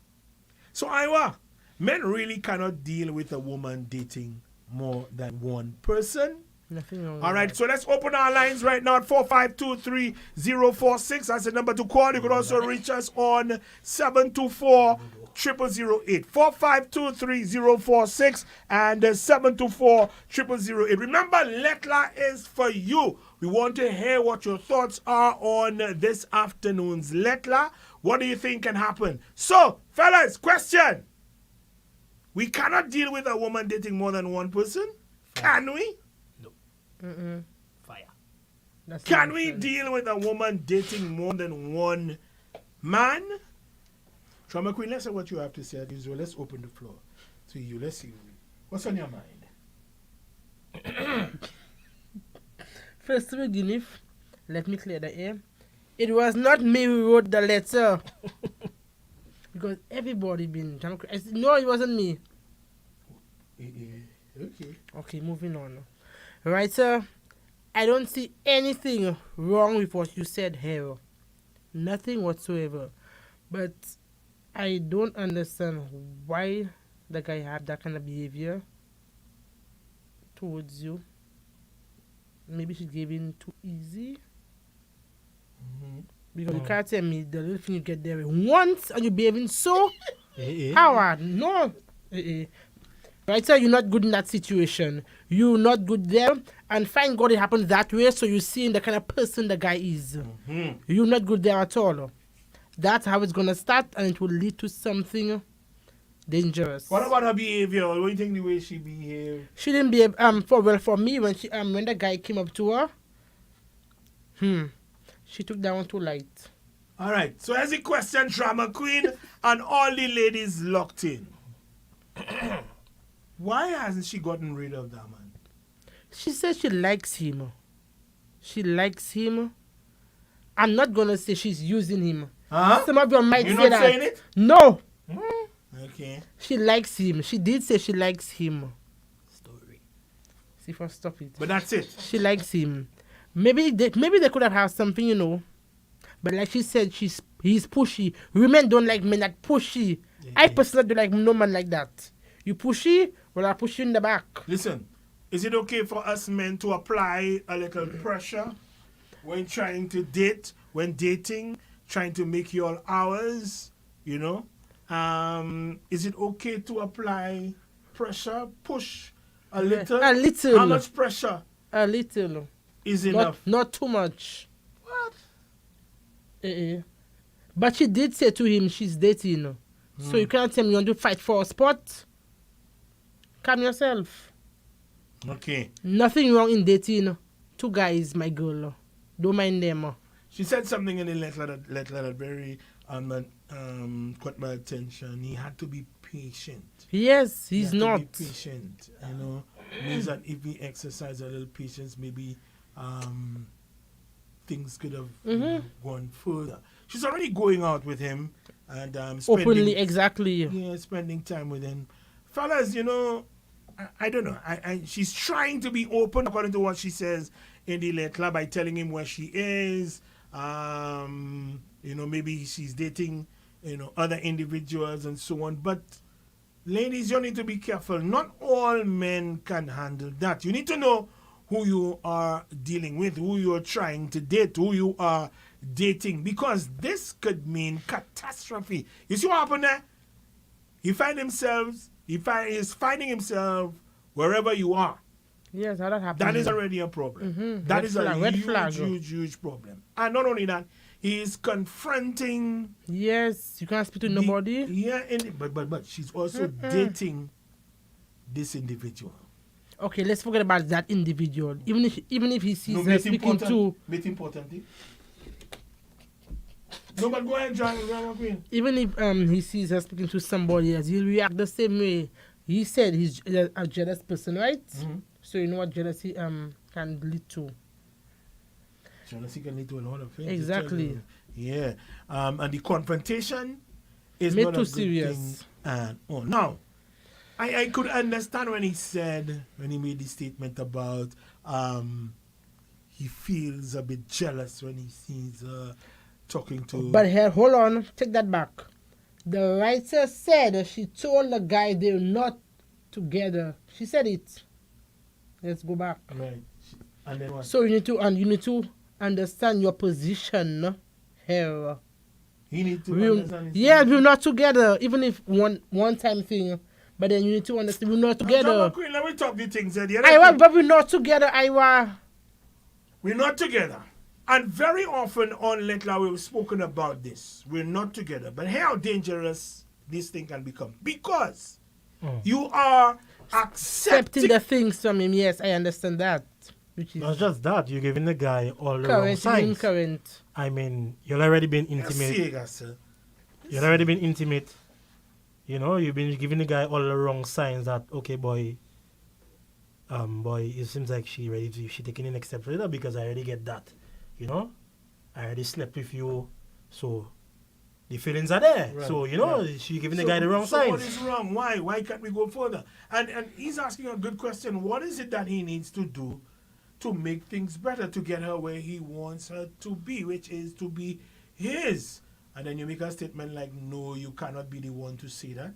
So, men really cannot deal with a woman dating more than one person. Nothing wrong. All right, so let's open our lines right now at 4523046. That's the number to call. You could also reach us on 724-0008. 4523046 and 724-0008. Remember, Lettre is for you. We want to hear what your thoughts are on this afternoon's Lettre. What do you think can happen? So, fellas, question. We cannot deal with a woman dating more than one person? Can we? Fire. Can we deal with a woman dating more than one man? Trauma Queen, let's see what you have to say as usual. Let's open the floor to you. Let's see. What's on your mind? First to begin with, let me clear the air. It was not me who wrote the letter. Because everybody been trying to... No, it wasn't me. Okay, moving on. Right, sir. I don't see anything wrong with what you said here. Nothing whatsoever. But I don't understand why the guy have that kind of behavior towards you. Maybe she gave in too easy. Because you can't tell me the little thing you get there once and you behaving so hard. No. Right, sir, you're not good in that situation. You're not good there. And thank God it happened that way, so you see the kind of person the guy is. You're not good there at all. That's how it's gonna start, and it will lead to something dangerous. What about her behavior? What do you think the way she behaved? She didn't behave for me when the guy came up to her. She took that one too light. All right. So as a question, drama queen, and all the ladies locked in. Why hasn't she gotten rid of that man? She says she likes him. She likes him. I'm not gonna say she's using him. Huh? Some of you might You're say not that. saying it? No. Okay. She likes him. She did say she likes him. Story. See if I stop it. But that's it. She likes him. Maybe they could have had something, you know. But like she said, he's pushy. Women don't like men that pushy. I personally don't like no man like that. You pushy, well I push you in the back. Listen, is it okay for us men to apply a little pressure when trying to date, when dating, trying to make you all ours, you know? Is it okay to apply pressure, push a little? A little. How much pressure A little. is enough? Not too much. What? But she did say to him she's dating. So you can't tell me you want to fight for a spot. Calm yourself. Okay. Nothing wrong in dating. Two guys, my girl. Don't mind them. She said something in the letter that very caught my attention. He had to be patient. Yes, he's He had not. to be patient, you know. Means that if we exercise a little patience, maybe things could have gone further. She's already going out with him and spending, Openly, exactly. yeah, spending time with him. Fellas, you know, I don't know. She's trying to be open according to what she says in the letter by telling him where she is. You know, maybe she's dating, you know, other individuals and so on. But ladies, you need to be careful. Not all men can handle that. You need to know who you are dealing with, who you are trying to date, who you are dating, because this could mean catastrophe. You see what happened there? He is finding himself wherever you are. Yes, how that happened. That is already a problem. That is a huge problem. And not only that, he is confronting. Yes, you can't speak to nobody. Yeah, but she's also dating this individual. Okay, let's forget about that individual. Even if he sees her speaking to. Bit importantly. No, but go ahead, Drama Queen. Even if he sees her speaking to somebody else, he'll react the same way. He said he's a jealous person, right? So you know what jealousy can lead to. Jealousy can lead to a lot of things. Exactly. Yeah. And the confrontation is Made not too a good serious. thing. Now, I could understand when he made the statement about he feels a bit jealous when he sees talking to. But here, hold on, take that back. The writer said she told the guy they're not together. She said it. Let's go back. Right. And then what? So you need to understand your position here. He need to understand. Yeah, we're not together. Even if one time thing, but then you need to understand we're not together. Queen, let me talk the things that But we're not together. We're not together. And very often on Lettre, we've spoken about this. We're not together. But how dangerous this thing can become. Because you are accepting the things from him. Yes, I understand that. Which is not just that, you're giving the guy all the wrong signs. Current. I mean, you've already been intimate. You've already been intimate. You know, you've been giving the guy all the wrong signs that, okay, boy, it seems like she taking the next step further because I already get that. You know, I already slept with you, so the feelings are there. Right. So, you know, she giving the guy the wrong signs. What is wrong? Why? Why can't we go further? And he's asking a good question. What is it that he needs to do to make things better, to get her where he wants her to be, which is to be his and then you make a statement like, no, you cannot be the one to say that.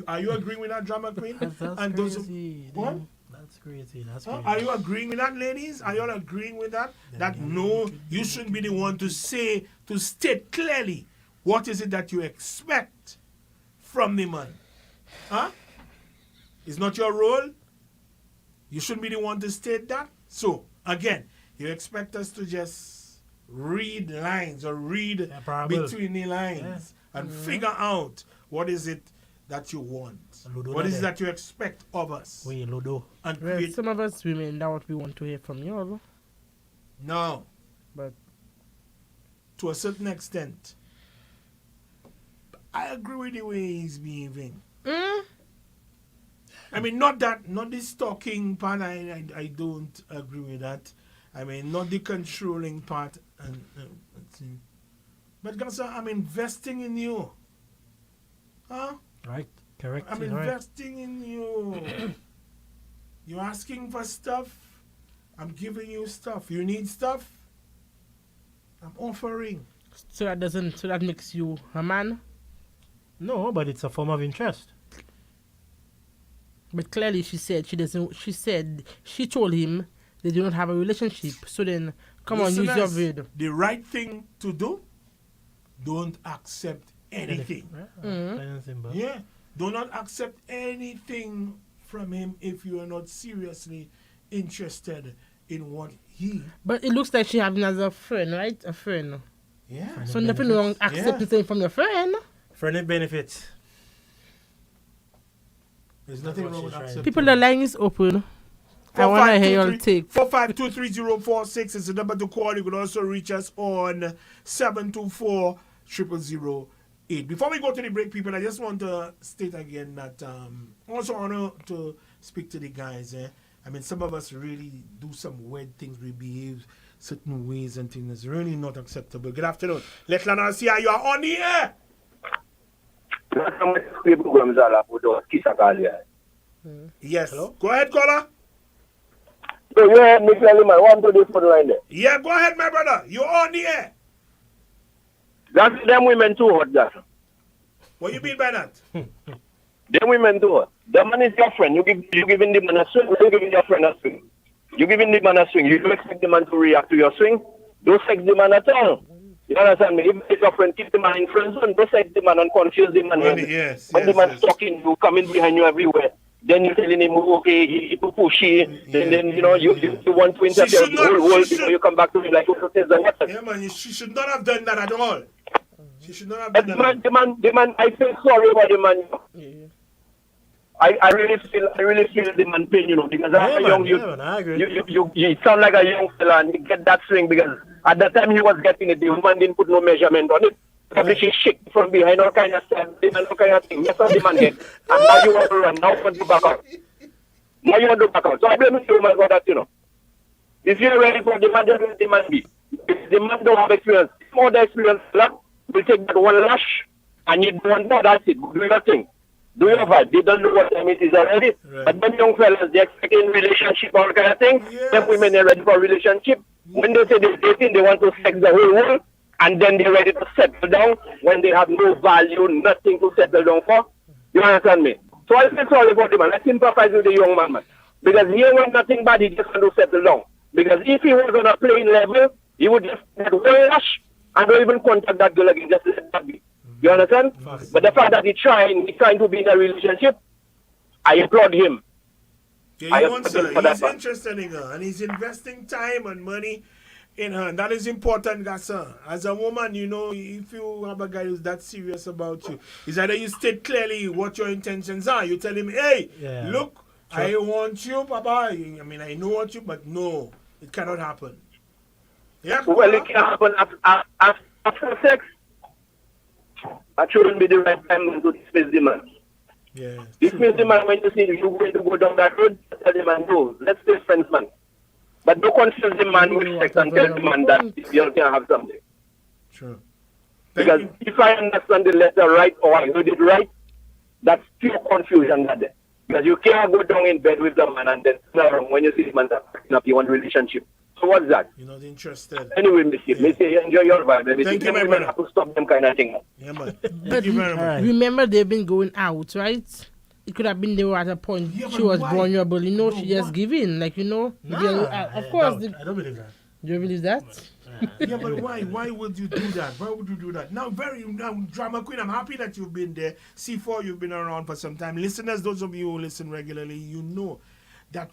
Are you agreeing with that, drama queen? That's And those who- crazy. What? That's crazy. That's Huh? crazy. Are you agreeing with that, ladies? Are you all agreeing with that? That no, you shouldn't be the one to state clearly what is it that you expect from the man. Huh? It's not your role. You shouldn't be the one to state that. So, again, you expect us to just read lines or read between the lines and figure out what is it that you want. What is it that you expect of us? Oui, Ludo. And Well, create... some of us women, that's what we want to hear from you, although. No. But to a certain extent, I agree with the way he's behaving. I mean, not this talking part. I don't agree with that. I mean, not the controlling part. But Gasa, I'm investing in you. Huh? Right. Correct. I'm investing in you. You're asking for stuff. I'm giving you stuff. You need stuff. I'm offering. so that makes you a man. No, but it's a form of interest. But clearly she said she told him they do not have a relationship. So then come on, use your Listeners, word. the right thing to do, don't accept anything. Yeah. Do not accept anything from him if you are not seriously interested in what he... But it looks like she having as a friend, right? A friend. Yeah. So nothing wrong accepting something from your friend. Friend benefits. There's nothing wrong with accepting. People, the line is open. I want to hear your take. 4523046 is the number to call. You can also reach us on 724-0008. Before we go to the break, people, I just want to state again that also honor to speak to the guys. I mean, some of us really do some weird things. We behave certain ways and things that's really not acceptable. Good afternoon. Lettre, see how you are on the air. Yes. Hello? Go ahead, caller. So you heard me clearly, man. What do this for the line there? Yeah, go ahead, my brother. You're on the air. That's them women too hot, that. What you mean by that? Them women too hot. The man is your friend. You giving the man a swing. You giving your friend a swing. You giving the man a swing. You don't expect the man to react to your swing. Don't sex the man at all. You understand me? If it's your friend, keep the man in friend zone. Don't sex the man and confuse the man. When the man's talking, you coming behind you everywhere. Then you're telling him, okay, he pushy. Then you know, you want to interfere with the whole world. You come back to him like, yeah, man, she should not have done that at all. She should not have done that. The man, I feel sorry for the man. Yeah. I really feel the man pain, you know, because you sound like a young fella and you get that swing because at the time he was getting it, the woman didn't put no measurement on it. Probably she shake from behind all kind of stuff, all kind of thing. Yes, the man head. And now you want to run, now you want to back out. Now you want to back out. So I blame you, man, for that, you know. If you're ready for the man, just let the man be. If the man don't have experience, more the experience, will take that one lash and you don't want that's it. Do your thing. Do your part. They don't know what time it is already. Right. But them young fellas, they expect in relationship, all kind of thing. Yes. Them women are ready for a relationship. When they say they're dating, they want to sex the whole world. And then they're ready to settle down when they have no value, nothing to settle down for. You understand me? So I feel sorry for the man. I sympathize with the young man. Because he ain't want nothing bad, he just want to settle down. Because if he was on a playing level, he would just get one lash and don't even contact that girl again, just let that be. You understand? But the fact that he's trying to be in a relationship, I applaud him. Yeah, he's interested in her and he's investing time and money in her. And that is important, Gasa. As a woman, you know, if you have a guy who's that serious about you, it's either you state clearly what your intentions are. You tell him, hey, look, sure. I want you, Papa. I mean, I know what you, but no, it cannot happen. Yeah. Well, it can happen after sex. That shouldn't be the right time to dismiss the man. Yeah. Dismiss the man when you see you're going to go down that road, tell the man, no, let's stay friends, man. But don't confuse the man with sex and tell the man that you can have something. Sure. Because if I understand the letter right or I heard it right, that's pure confusion that there. Because you can't go down in bed with the man and then when you see the man that's picking up, you want a relationship. So what's that? You're not interested. Anyway, Missy, enjoy your vibe. Thank you, my brother. Have to stop them kind of thing. Yeah, man. But remember, they've been going out, right? It could have been they were at a point she was vulnerable, you know, she just give in, like, you know. Of course. I don't believe that. Do you believe that? Yeah, but why? Why would you do that? Why would you do that? Now, Drama Queen, I'm happy that you've been there. C4, you've been around for some time. Listeners, those of you who listen regularly, you know that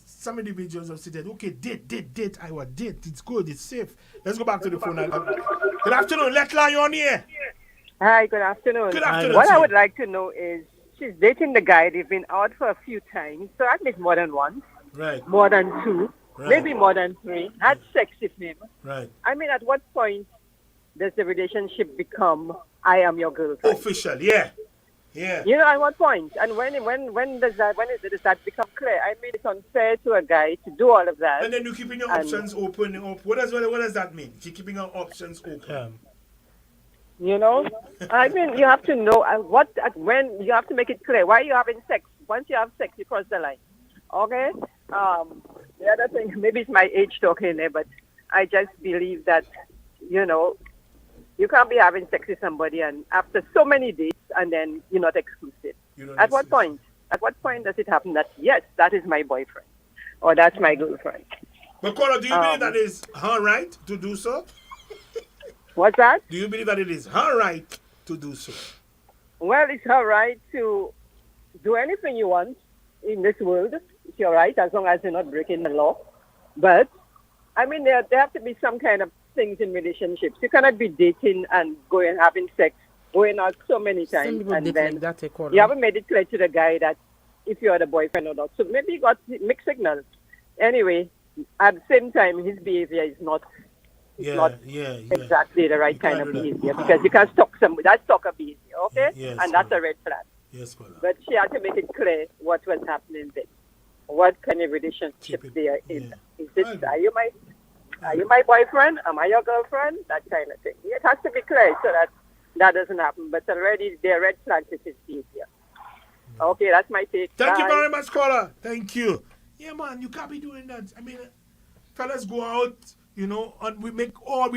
some individuals have said, okay, date, I was date. It's good, it's safe. Let's go back to the phone. Good afternoon, Lettre, you're on here. Hi, good afternoon. Good afternoon. What I would like to know is, she's dating the guy. They've been out for a few times, so at least more than once. Right. More than two. Right. Maybe more than three. Had sex with him. Right. I mean, at what point does the relationship become I am your girlfriend? Official, yeah. Yeah. You know, at what point? And when does that become clear? I mean, it's unfair to a guy to do all of that. And then you're keeping your options open. What does that mean? You're keeping your options open. You know, I mean, you have to know when you have to make it clear. Why are you having sex? Once you have sex, you cross the line. Okay? The other thing, maybe it's my age talking there, but I just believe that, you know, you can't be having sex with somebody and after so many dates and then you're not exclusive. At what point? At what point does it happen that, yes, that is my boyfriend or that's my girlfriend? But Carla, do you believe that is her right to do so? What's that? Do you believe that it is her right to do so? Well, it's her right to do anything you want in this world. It's your right, as long as you're not breaking the law. But, I mean, there have to be some kind of things in relationships. You cannot be dating and going having sex, going out so many times, and then you haven't made it clear to the guy that if you're the boyfriend or not. So maybe you got mixed signals. Anyway, at the same time, his behavior is not exactly the right kind of behavior, because you can stalk somebody. That's stalker behavior, okay? Yes, and that's a red flag. Yes, Carla. But she had to make it clear what was happening there. What kind of relationship they are in. Is this, are you my boyfriend? Am I your girlfriend? That kind of thing. It has to be clear so that doesn't happen. But already there are red flags with his behavior. Okay, that's my take. Thank you very much, Carla. Thank you. Yeah, man, you can't be doing that. I mean, fellas go out, you know, and we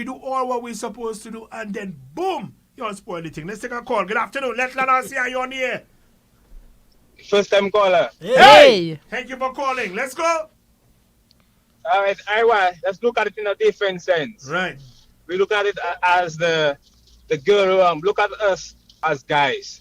do all what we're supposed to do, and then boom, you'll spoil the thing. Let's take a call. Good afternoon. Let's let us see how you're on the air. First time caller. Hey! Thank you for calling. Let's go. All right, let's look at it in a different sense. Right. We look at it as the girl. Look at us as guys.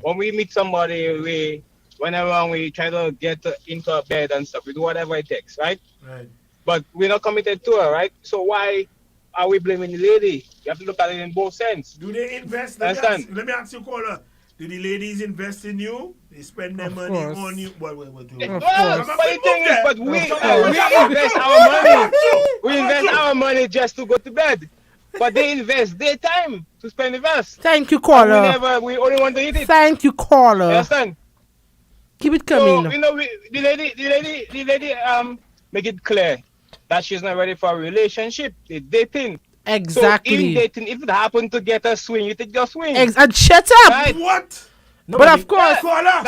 When we meet somebody, whenever we try to get into a bed and stuff, we do whatever it takes, right? Right. But we're not committed to her, right? So why are we blaming the lady? You have to look at it in both sense. Do they invest? Let me ask you, caller. Do the ladies invest in you? They spend their money on you? What do? But the thing is, but we invest our money. We invest our money just to go to bed. But they invest their time to spend with us. Thank you, caller. We only want to eat it. Thank you, caller. You understand? Keep it coming. So, you know, the lady make it clear that she's not ready for a relationship. They're dating. Exactly. So in dating, if it happened to get a swing, you take your swing. And shut up. Right? What? No, but of course,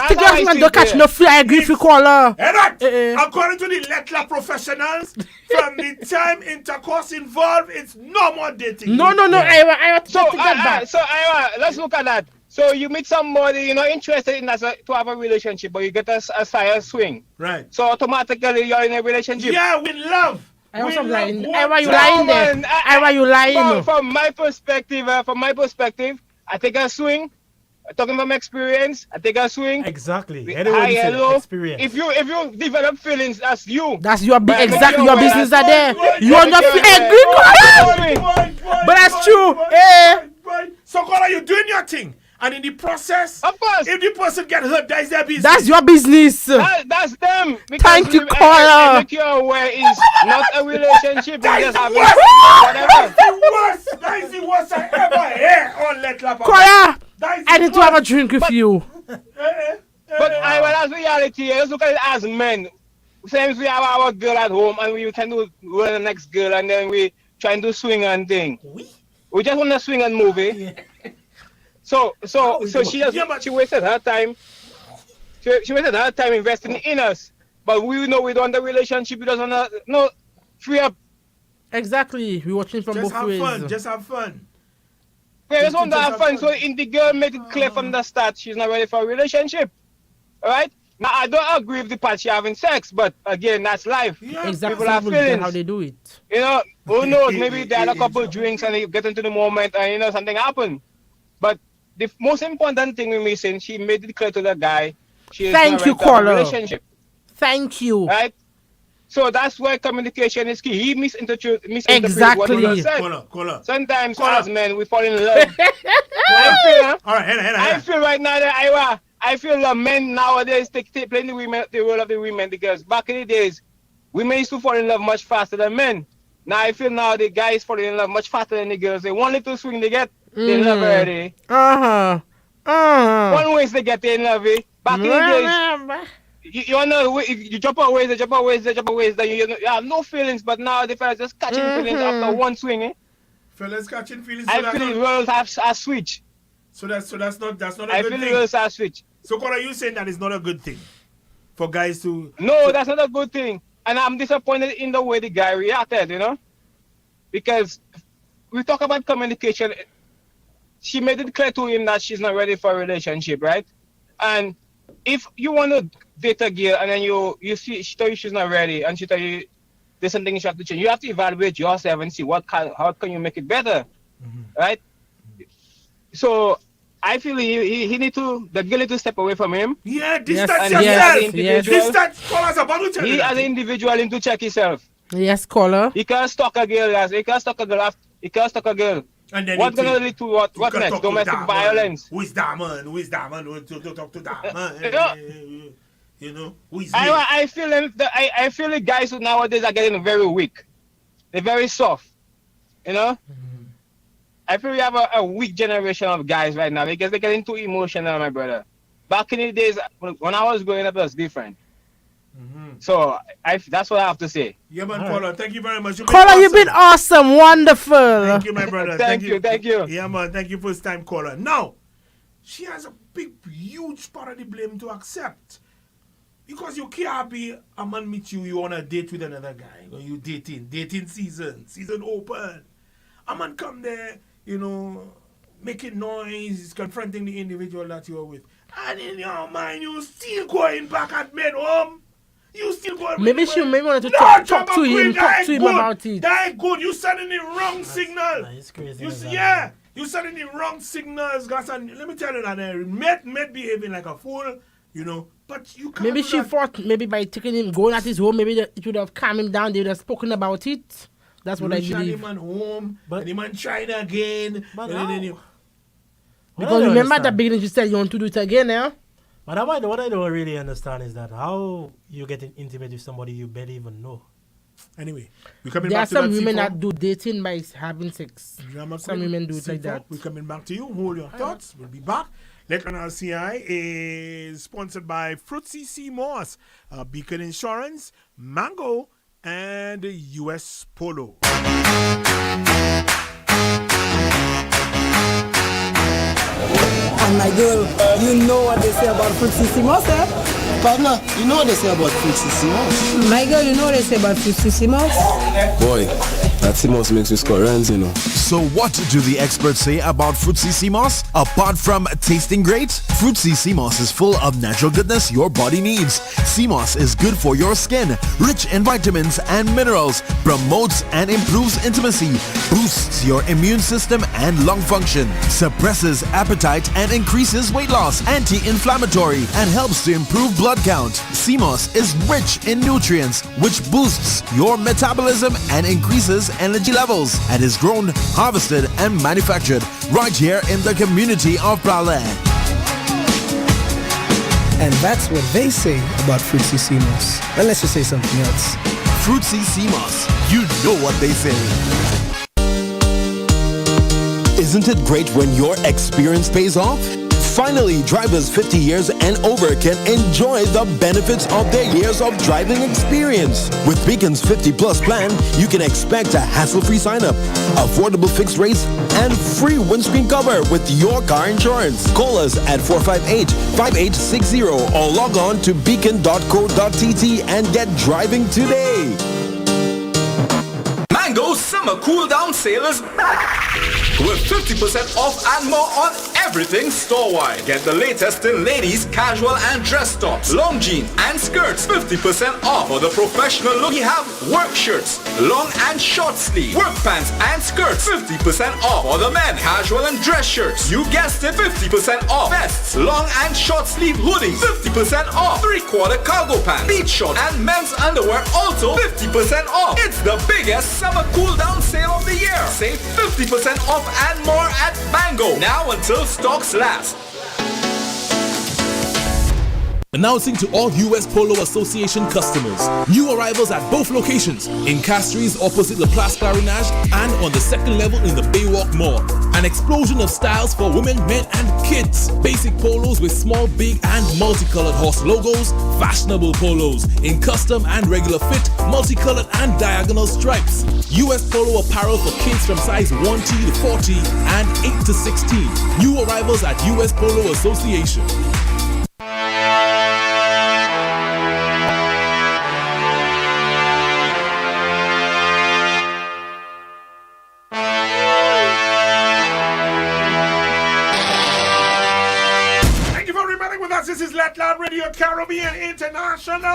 take your man don't catch no fly. I agree with you, caller. According to the Lettre professionals, from the time intercourse involved, it's no more dating. No. I So let's look at that. So you meet somebody, you're not interested in to have a relationship, but you get a fire swing. Right. So automatically you're in a relationship. Yeah, we love. Why you lying there? Why you lying? From my perspective, I take a swing. Talking from experience, I take a swing. Exactly. Experience. If you develop feelings, that's you. That's your exactly your business are there. You are not angry. But that's true. So caller, you doing your thing. And in the process, of course, if the person get hurt, that's their business. That's your business. That's them. Thank you, caller. Make you aware it's not a relationship. That is just the worst. That is the worst I ever hear on Lettre. Caller, I need to have a drink with you. But that's reality. Let's look at it as men. Sometimes we have our girl at home and we can do the next girl and then we try and do swing and thing. We just want to swing and move it. Yeah. So she wasted her time. She wasted her time investing in us. But we know we don't want the relationship. We don't want to. No, free up. Exactly. We're watching from Just both have ways. fun. Just have fun. Yeah, just want to have fun. So in the girl make it clear from the start she's not ready for a relationship. Alright? Now I don't agree with the part she having sex, but again, that's life. Yeah, exactly. People have feelings. How they do it. You know, who knows? Maybe they had a couple drinks and they get into the moment and something happened. But the most important thing we're missing, she made it clear to the guy she is not ready to have a relationship. Thank you. Right? So that's why communication is key. He misinterpreted what he said. Sometimes as men we fall in love. I feel right now that I feel the men nowadays playing the role of the women, because back in the days, women used to fall in love much faster than men. Now I feel now the guys falling in love much faster than the girls. They one little swing they get, they love already. One ways they get in love. Back in the days. You know, you jump out ways, then you have no feelings, but now the fellas just catching feelings after one swing. Fellas catching feelings. I feel the world has switch. So that's not a good thing. I feel the world has switch. So what are you saying that is not a good thing for guys to? No, that's not a good thing, and I'm disappointed in the way the guy reacted. Because we talk about communication. She made it clear to him that she's not ready for a relationship, right? And if you want to date a girl and then you see she tell you she's not ready and she tell you there's something you have to change, you have to evaluate yourself and see how can you make it better, right? So I feel the girl need to step away from him. Yeah, distance yourself. Distance, call us about to he as an individual need to check himself. Yes, caller. He can't stalk a girl, guys. He can't stalk a girl. And then what's gonna lead to what next? Domestic violence. Who is that man? Who is that man? To talk to that man? Who is I feel the guys nowadays are getting very weak. They're very soft. I feel we have a weak generation of guys right now because they're getting too emotional, my brother. Back in the days when I was growing up, it was different. So that's what I have to say. Yeah, man, Caller, thank you very much. Caller, you've been awesome, wonderful. Thank you, my brother. Thank you. Yeah, man, thank you for this time, Caller. Now, she has a huge part of the blame to accept. Because you can't be a man meet you on a date with another guy. When you dating season open. A man come there, making noise, confronting the individual that you're with. And in your mind, you still going back at bed home. You still going. Maybe wanted to talk to him about it. That ain't good. You sending the wrong signal. It's crazy. You sending the wrong signals, guys. And let me tell you that met behaving like a fool, But you can't. Maybe she thought by taking him, going at his home, maybe it would have calmed him down. They would have spoken about it. That's what I believe. Him man home, and the man trying again. Because remember at the beginning you said you want to do it again, yeah? But what I don't really understand is that how you get intimate with somebody you barely even know. Anyway, there are some women that do dating by having sex. Some women do it like that. We're coming back to you. Hold your thoughts. We'll be back. Lettre on RCI is sponsored by Fruitsy C. Moss, Beacon Insurance, Mango, and US Polo. And my girl, you know what they say about Fruitsy C. Moss, eh? Partner, you know what they say about Fruitsy C. Moss? My girl, you know what they say about Fruitsy C. Moss? Boy, that C. Moss makes me score runs, So what do the experts say about Fruitsy C. Moss? Apart from tasting great, Fruitsy C. Moss is full of natural goodness your body needs. C. Moss is good for your skin, rich in vitamins and minerals, promotes and improves intimacy, boosts your immune system and lung function, suppresses appetite and increases weight loss, anti-inflammatory, and helps to improve blood count. C. Moss is rich in nutrients, which boosts your metabolism and increases energy levels, and is grown, harvested, and manufactured right here in the community of Prague. And that's what they say about Fruitsy C. Moss. Unless you say something else. Fruitsy C. Moss, you know what they say. Isn't it great when your experience pays off? Finally, drivers 50 years and over can enjoy the benefits of their years of driving experience. With Beacon's 50 Plus plan, you can expect a hassle-free sign-up, affordable fixed rates, and free windscreen cover with your car insurance. Call us at 458-5860 or log on to beacon.co.tt and get driving today. Summer cool down sale is back with 50% off and more on everything store-wide. Get the latest in ladies, casual and dress tops, long jeans and skirts, 50% off. For the professional look, we have work shirts, long and short sleeve, work pants and skirts, 50% off. For the men, casual and dress shirts, you guessed it, 50% off. Vests, long and short sleeve hoodies, 50% off. 3/4 cargo pants, beach shorts and men's underwear also 50% off. It's the biggest summer cool down sale of the year. Save 50% off and more at Mango. Now until stocks last. Announcing to all US Polo Association customers, new arrivals at both locations, in Castries opposite the Place Clarinage and on the second level in the Baywalk Mall. An explosion of styles for women, men and kids. Basic polos with small, big and multicolored horse logos, fashionable polos in custom and regular fit, multicolored and diagonal stripes. US Polo apparel for kids from size 1T to 40 and 8 to 16. New arrivals at US Polo Association. This is Lettre Radio Caribbean International.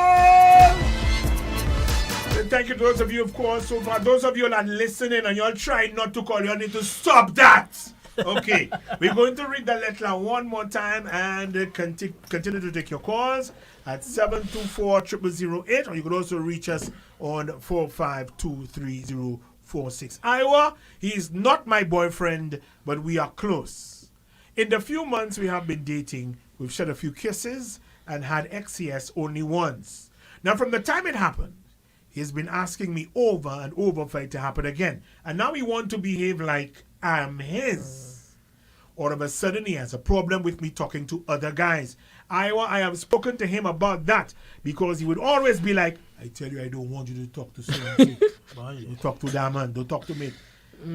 And thank you to those of you, of course. So for those of you that are listening and you're trying not to call, you need to stop that. Okay, we're going to read the letter one more time and continue to take your calls at 724-0008, or you can also reach us on 4523046. Iowa, he is not my boyfriend, but we are close. In the few months we have been dating, we've shed a few kisses and had XCS only once. Now, from the time it happened, he's been asking me over and over for it to happen again. And now he wants to behave like I'm his. All of a sudden, he has a problem with me talking to other guys. I have spoken to him about that because he would always be like, I tell you, I don't want you to talk to someone. Don't talk to that man. Don't talk to me.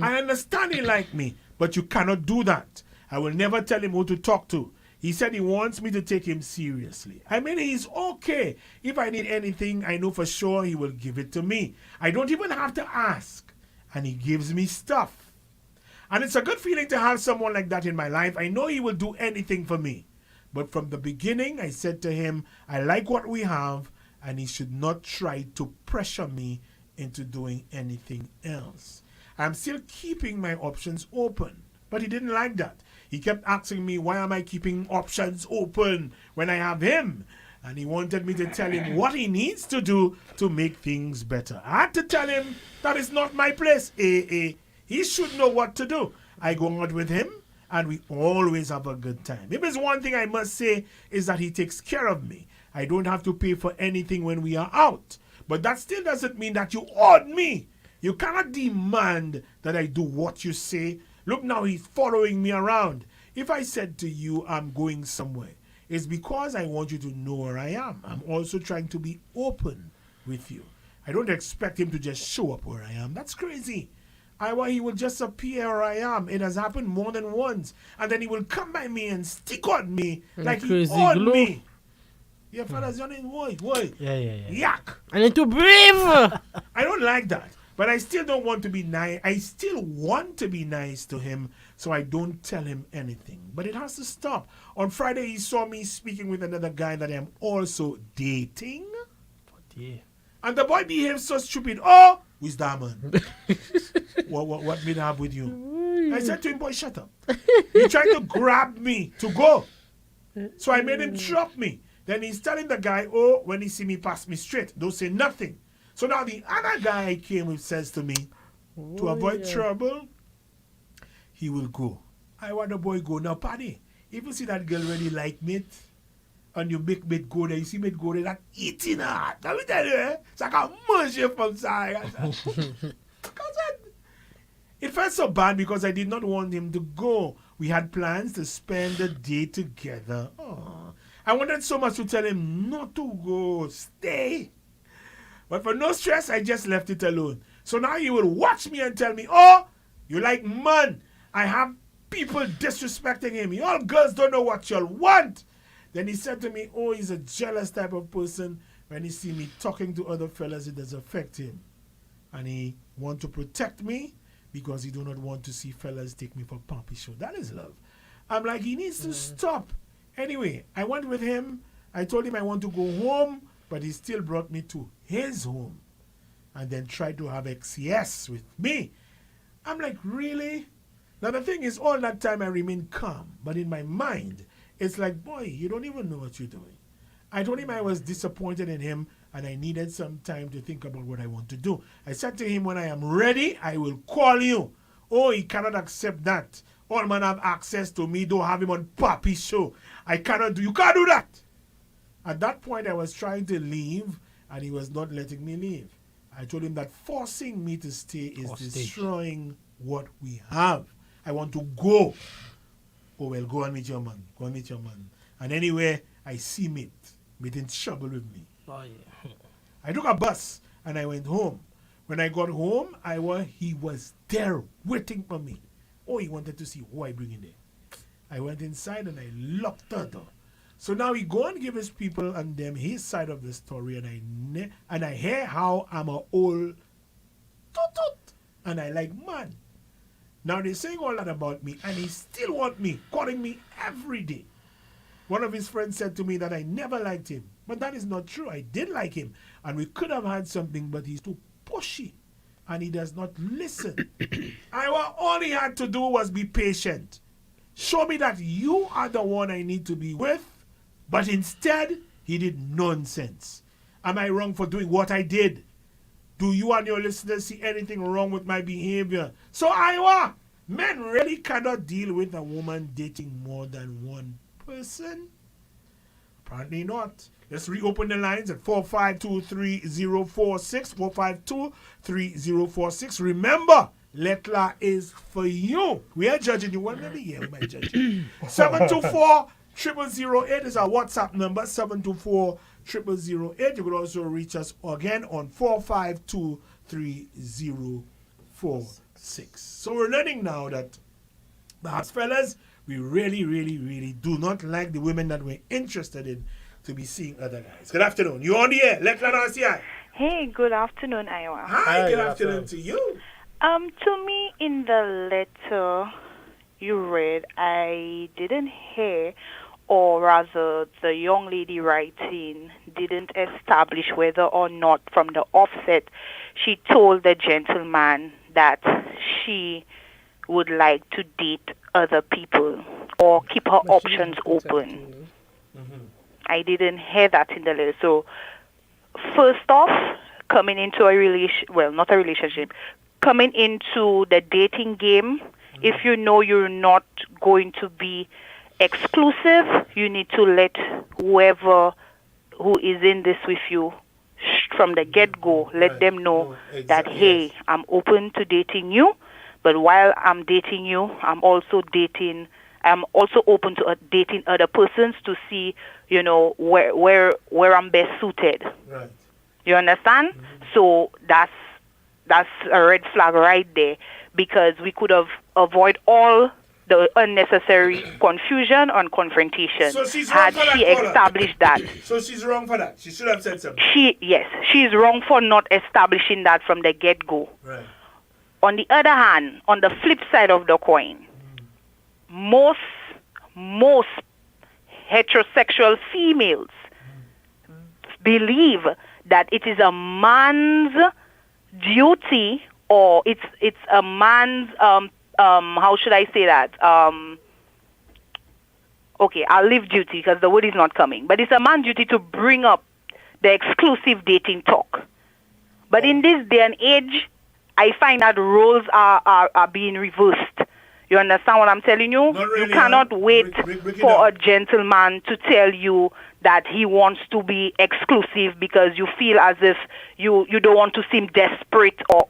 I understand he like me, but you cannot do that. I will never tell him who to talk to. He said he wants me to take him seriously. I mean, he's okay. If I need anything, I know for sure he will give it to me. I don't even have to ask. And he gives me stuff. And it's a good feeling to have someone like that in my life. I know he will do anything for me. But from the beginning, I said to him, I like what we have, and he should not try to pressure me into doing anything else. I'm still keeping my options open. But he didn't like that. He kept asking me, why am I keeping options open when I have him? And he wanted me to tell him what he needs to do to make things better. I had to tell him that is not my place. He should know what to do. I go out with him, and we always have a good time. If there's one thing I must say is that he takes care of me. I don't have to pay for anything when we are out. But that still doesn't mean that you own me. You cannot demand that I do what you say. Look now, he's following me around. If I said to you, I'm going somewhere, it's because I want you to know where I am. I'm also trying to be open with you. I don't expect him to just show up where I am. That's crazy. He will just appear where I am. It has happened more than once. And then he will come by me and stick on me like he owned me. Yeah, fellas, your name, boy. Yeah. Yak. I need to breathe. I don't like that. But I still don't want to be nice. I still want to be nice to him, so I don't tell him anything. But it has to stop. On Friday, he saw me speaking with another guy that I'm also dating. Yeah. And the boy behaved so stupid. Oh, who's that man? what did I have with you? I said to him, boy, shut up. He tried to grab me to go. So I made him drop me. Then he's telling the guy, oh, when he see me, pass me straight. Don't say nothing. So now the other guy I came with says to me, to avoid trouble, he will go. I want the boy go. Now, Paddy, if you see that girl really like me, and you make me go there, you see me go there, that eating her. Let me tell you, it's like a munch from side. It felt so bad because I did not want him to go. We had plans to spend the day together. Oh, I wanted so much to tell him not to go, stay. But for no stress, I just left it alone. So now he will watch me and tell me, oh, you like man. I have people disrespecting him. Y'all girls don't know what y'all want. Then he said to me, oh, he's a jealous type of person. When he see me talking to other fellas, it does affect him. and he want to protect me because he do not want to see fellas take me for puppy show. That is love. I'm like, he needs to stop. Anyway, I went with him. I told him I want to go home, but he still brought me to his home and then tried to have XCS with me. I'm like, really? Now the thing is, all that time I remained calm, but in my mind, it's like, boy, you don't even know what you're doing. I told him I was disappointed in him and I needed some time to think about what I want to do. I said to him, when I am ready, I will call you. Oh, he cannot accept that. All man have access to me, don't have him on Papi show. I cannot do, you can't do that. At that point, I was trying to leave and he was not letting me leave. I told him that forcing me to stay is destroying what we have. I want to go. Oh, well, go and meet your man. Go and meet your man. And anyway, I see Mate. Mate in trouble with me. Oh, yeah. I took a bus and I went home. When I got home, he was there waiting for me. Oh, he wanted to see who I bring in there. I went inside and I locked the door. So now he go and give his people and them his side of the story, and I hear how I'm a old toot, and I like, man. Now they're saying all that about me, and he still want me, calling me every day. One of his friends said to me that I never liked him, but that is not true. I did like him, and we could have had something, but he's too pushy, and he does not listen. All he had to do was be patient. Show me that you are the one I need to be with, but instead, he did nonsense. Am I wrong for doing what I did? Do you and your listeners see anything wrong with my behavior? So men really cannot deal with a woman dating more than one person? Apparently not. Let's reopen the lines at 452-3046, 452-3046. Remember, Lettre is for you. We are judging you. Well, maybe we might judge you. 724-0008 is our WhatsApp number, 724-0008. You could also reach us again on 452-3046. So we're learning now that perhaps, fellas, we really, really, really do not like the women that we're interested in to be seeing other guys. Good afternoon. You on the air? Lettre RCI. Hey, good afternoon, Iowa. Hi, good afternoon to you. To me, in the letter you read, I didn't hear, or rather the young lady writing didn't establish whether or not from the offset she told the gentleman that she would like to date other people or keep her options open. I didn't hear that in the letter. So, first off, coming into coming into the dating game, if you know you're not going to be exclusive, you need to let whoever who is in this with you from the get-go, let them know that, hey, I'm open to dating you, but while I'm dating you, I'm also open to dating other persons to see, where I'm best suited. Right. You understand? So that's a red flag right there, because we could have avoided all the unnecessary confusion and confrontation So she's wrong had for that, she established that. So she's wrong for that. She should have said something. She's wrong for not establishing that from the get-go. Right. On the other hand, on the flip side of the coin, most heterosexual females believe that it is a man's duty, or it's a man's how should I say that? Okay, I'll leave duty because the word is not coming. But it's a man's duty to bring up the exclusive dating talk. But in this day and age, I find that roles are being reversed. You understand what I'm telling you? Really, you cannot wait for a gentleman to tell you that he wants to be exclusive because you feel as if you don't want to seem desperate or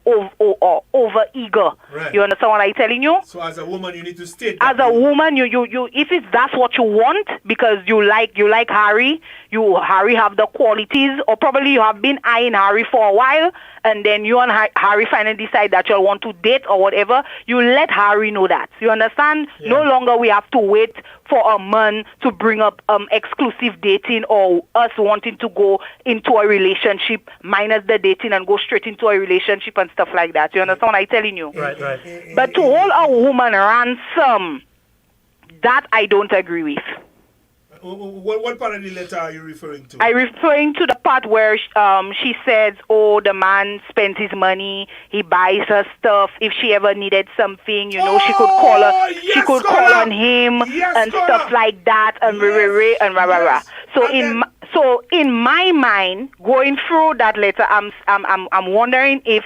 over eager. Right. You understand what I'm telling you? So as a woman, you need to state that. As a woman, you if that's what you want because you like Harry, Harry have the qualities, or probably you have been eyeing Harry for a while, and then you and Harry finally decide that you want to date or whatever, you let Harry know that. You understand? Yeah. No longer we have to wait for a man to bring up exclusive dating or us wanting to go into a relationship minus the dating and go straight into a relationship and stuff like that. You understand what I'm telling you? Right. But to hold a woman ransom, that I don't agree with. What part of the letter are you referring to? I'm referring to the part where she says, oh, the man spends his money, he buys her stuff. If she ever needed something, she could call her, she could call on him and stuff like that, and and rah rah rah. So in my mind, going through that letter, I'm wondering if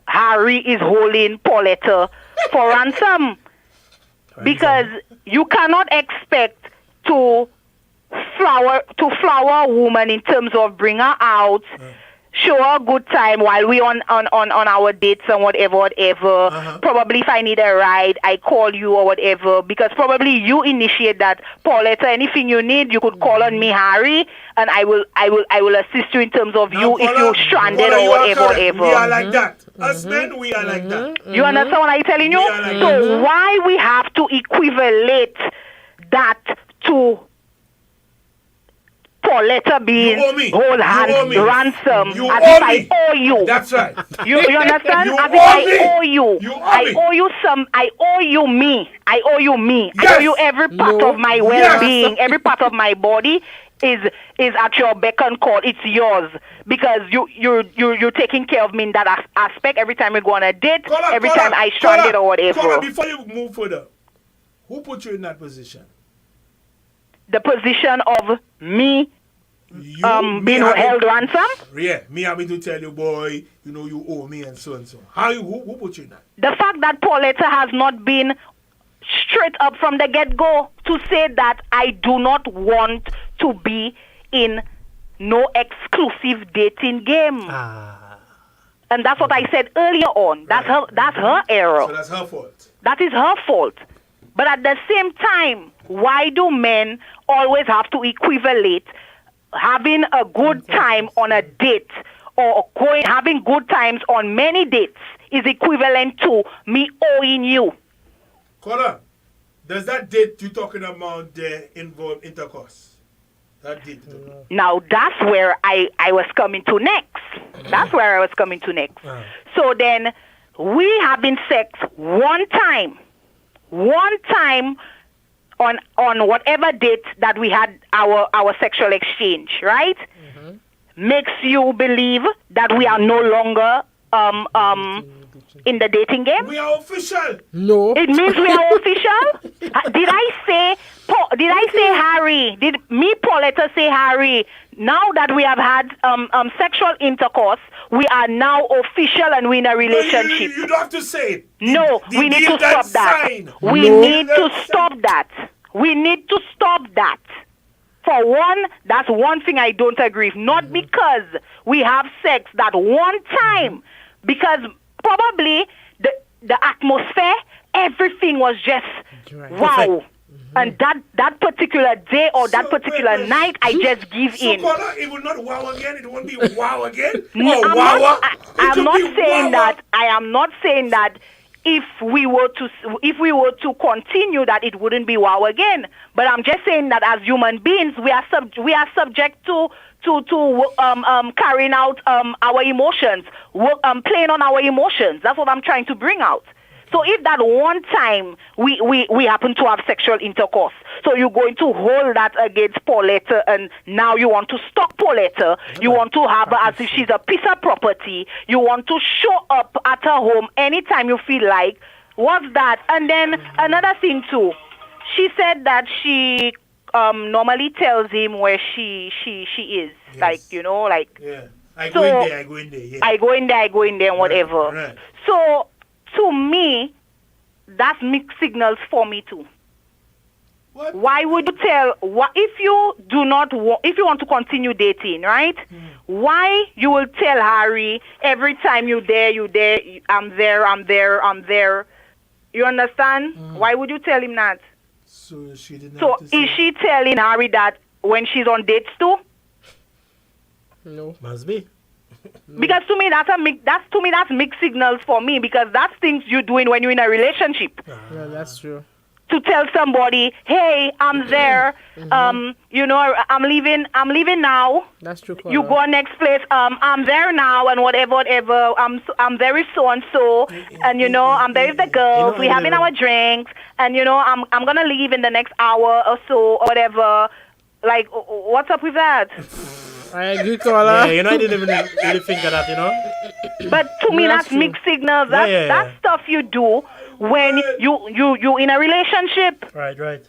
Harry is holding Pauletta for ransom, because you cannot expect to flower a woman in terms of bring her out, show her a good time while we on our dates and whatever. Probably if I need a ride, I call you or whatever, because probably you initiate that. Pauletta, anything you need, you could call on me, Harry, and I will assist you in terms of if you're stranded or whatever. We are like that. Us men, we are like that. You understand what I'm telling you? So why we have to equivalent that to Pauletta being hold hands ransom as if I owe you. That's right. You understand? As if I owe you. I owe you some. I owe you me. I owe you me. I owe you every part of my well-being. Every part of my body is at your beck and call. It's yours because you're taking care of me in that aspect. Every time we go on a date, every time I stranded or whatever. Before you move further, who put you in that position? The position of me being held ransom? Yeah, me having to tell you, boy, you owe me and so and so. Who put you in that? The fact that Pauletta has not been straight up from the get-go to say that I do not want to be in no exclusive dating game. And that's what I said earlier on. That's her error. So that's her fault. That is her fault. But at the same time, why do men always have to equivalent having a good time on a date or having good times on many dates is equivalent to me owing you? Caller, does that date you're talking about there involve intercourse? That date. Now that's where I was coming to next. That's where I was coming to next. So then we having sex one time on whatever date that we had our sexual exchange, right? Makes you believe that we are no longer in the dating game. We are official. No. It means we are official? Did I say Harry? Did me, Pauletta, say Harry? Now that we have had sexual intercourse, we are now official and we're in a relationship. You don't have to say it. No, we need to stop that. We need to stop that. We need to stop that. For one, that's one thing I don't agree with. Not because we have sex that one time, because probably the atmosphere, everything was just wow. And that particular day or that particular night, I just give in. So, it will not wow again? It won't be wow again? No, I'm not saying that. I am not saying that if we were to continue that it wouldn't be wow again. But I'm just saying that as human beings, we are subject to carrying out our emotions, playing on our emotions. That's what I'm trying to bring out. So if that one time we happen to have sexual intercourse, so you're going to hold that against Pauletta, and now you want to stalk Pauletta, you want to have her as if she's a piece of property, you want to show up at her home anytime you feel like, what's that? And then another thing too, she said that she normally tells him where she is, yes. Like, yeah. I go in there, yeah. I go in there, and whatever. Right. So to me, that's mixed signals for me too. What? Why would you tell? If you want to continue dating, right? Why you will tell Harry every time you're there? I'm there. You understand? Why would you tell him that? So she didn't. So is she telling Harry that when she's on dates too? No, must be. Because to me that's mixed signals for me, because that's things you're doing when you're in a relationship. Yeah, that's true. to tell somebody, hey, I'm there. You know, I'm leaving now. That's true. You go next place. I'm there now, and whatever. I'm very so and so, and you know, I'm there with the girls. We having our drinks, and you know, I'm gonna leave in the next hour or so, or whatever. Like, what's up with that? I agree, Caller. Yeah, you know, I didn't even really think of that, you know. But to me, that's mixed signals. That's stuff you do when you in a relationship. Right.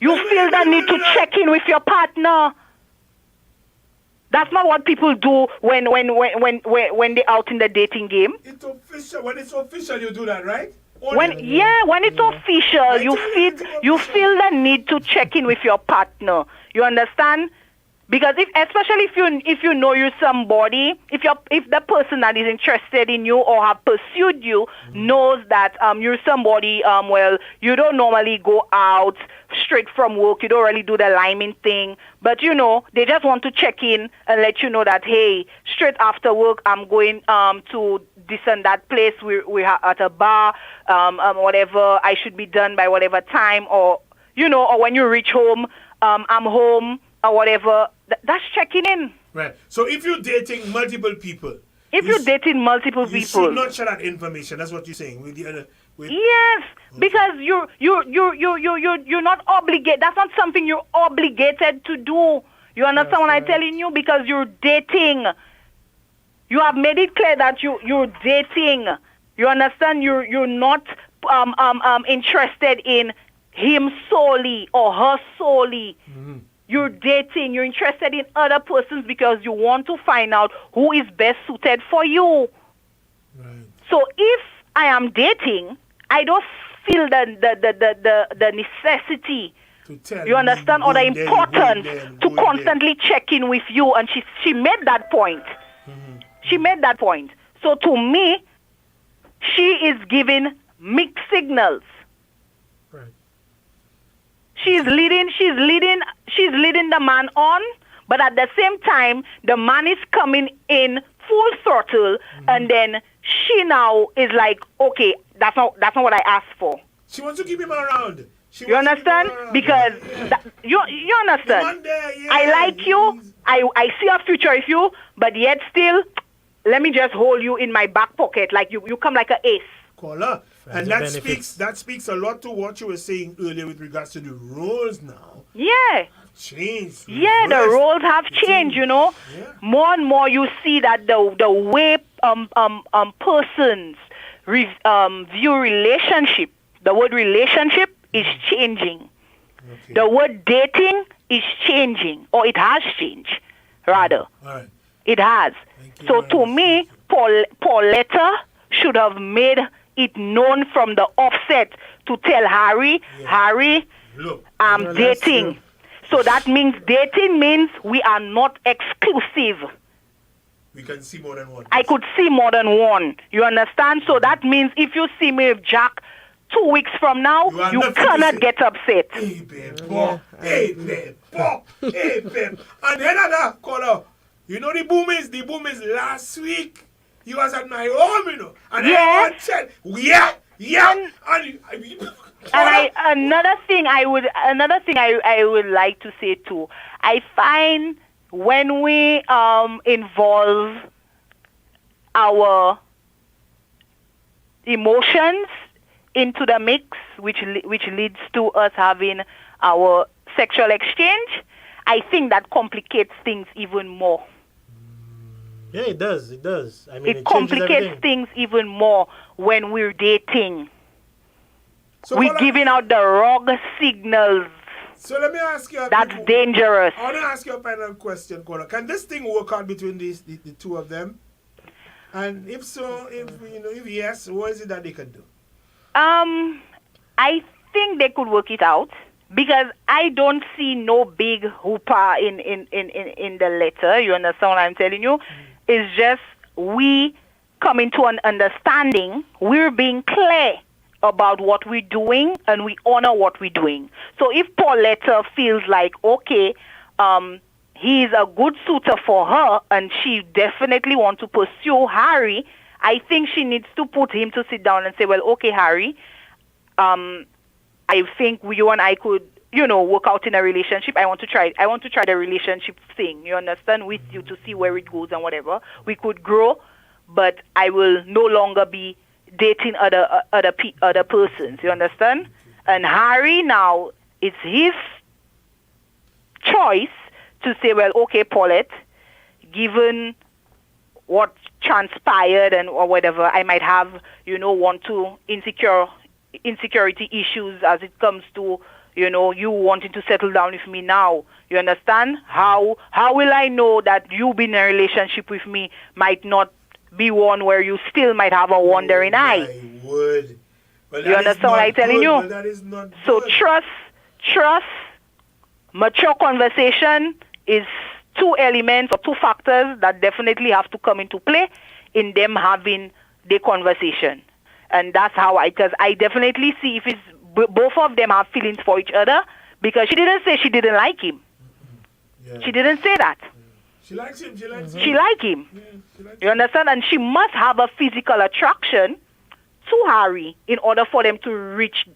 You feel the need to check in with your partner. That's not what people do when they're out in the dating game. It's official. When it's official, you do that, right? When it's official, you feel the need to check in with your partner. You understand? Because especially if you know you're somebody, if the person that is interested in you or have pursued you knows that you're somebody, well, you don't normally go out straight from work, you don't really do the liming thing, but you know, they just want to check in and let you know that, hey, straight after work, I'm going to this and that place, we are at a bar, whatever, I should be done by whatever time, or, you know, or when you reach home, I'm home, or whatever. That's checking in. Right. So if you're dating multiple people, you should not share that information. That's what you're saying. Yes, because you're not obligated. That's not something you're obligated to do. You understand what I'm telling you? Because you're dating. You have made it clear that you're dating. You understand? You're not interested in him solely or her solely. Mm-hmm. You're dating. You're interested in other persons because you want to find out who is best suited for you. Right. So if I am dating, I don't feel the necessity. To tell you understand, or the importance to constantly check in with you. And she made that point. Mm-hmm. She made that point. So to me, she is giving mixed signals. Right. She's leading the man on, but at the same time, the man is coming in full throttle, and then she now is like, okay, that's not what I asked for. She wants to keep him around. You understand? Because you understand. I like you. I see a future with you, but yet still, let me just hold you in my back pocket, like you come like an ace. Caller. And that speaks a lot to what you were saying earlier with regards to the roles now. Yeah. Changed. Yeah, the roles have changed, you know. Yeah. More and more you see that the way persons view relationship, the word relationship is changing. Okay. The word dating is changing, or it has changed, rather. All right. It has. So to me, Pauletta should have made it known from the offset to tell Harry, look, I'm dating. So that means dating means we are not exclusive. We can see more than one. I could see more than one. You understand? So that means if you see me with Jack 2 weeks from now, you cannot get upset. Hey, babe, pop. Hey, babe, pop. Hey, babe. And then another caller. You know the boom is last week. You was at my home, you know. And everyone said, another thing I would like to say too. I find when we involve our emotions into the mix, which leads to us having our sexual exchange, I think that complicates things even more. Yeah, it does. It does. I mean, it complicates things even more when we're dating. So we're giving out the wrong signals. So let me ask you. That's dangerous. I want to ask you a final question, Connor. Can this thing work out between the two of them? And if so, if yes, what is it that they can do? I think they could work it out. Because I don't see no big hoopah in the letter. You understand what I'm telling you? It's just we coming to an understanding. We're being clear about what we're doing, and we honor what we're doing. So if Pauletta feels like, okay, he's a good suitor for her, and she definitely wants to pursue Harry, I think she needs to put him to sit down and say, well, okay, Harry, I think you and I could, work out in a relationship. I want to try the relationship thing, you understand, with you to see where it goes and whatever. We could grow, but I will no longer be dating other persons, you understand? And Harry now, it's his choice to say, well, okay, Paulette, given what transpired or whatever, I might have, insecurity issues as it comes to, you wanting to settle down with me now. You understand? How will I know that you being in a relationship with me might not be one where you still might have a wandering eye? I would. But you understand what I'm telling you? That is not so good. Trust, mature conversation is two elements or two factors that definitely have to come into play in them having the conversation. And that's how because I definitely see if it's both of them have feelings for each other, because she didn't say she didn't like him. Yeah. She didn't say that. She likes him. She likes him. She likes him. Yeah, you understand? And she must have a physical attraction to Harry in order for them to reach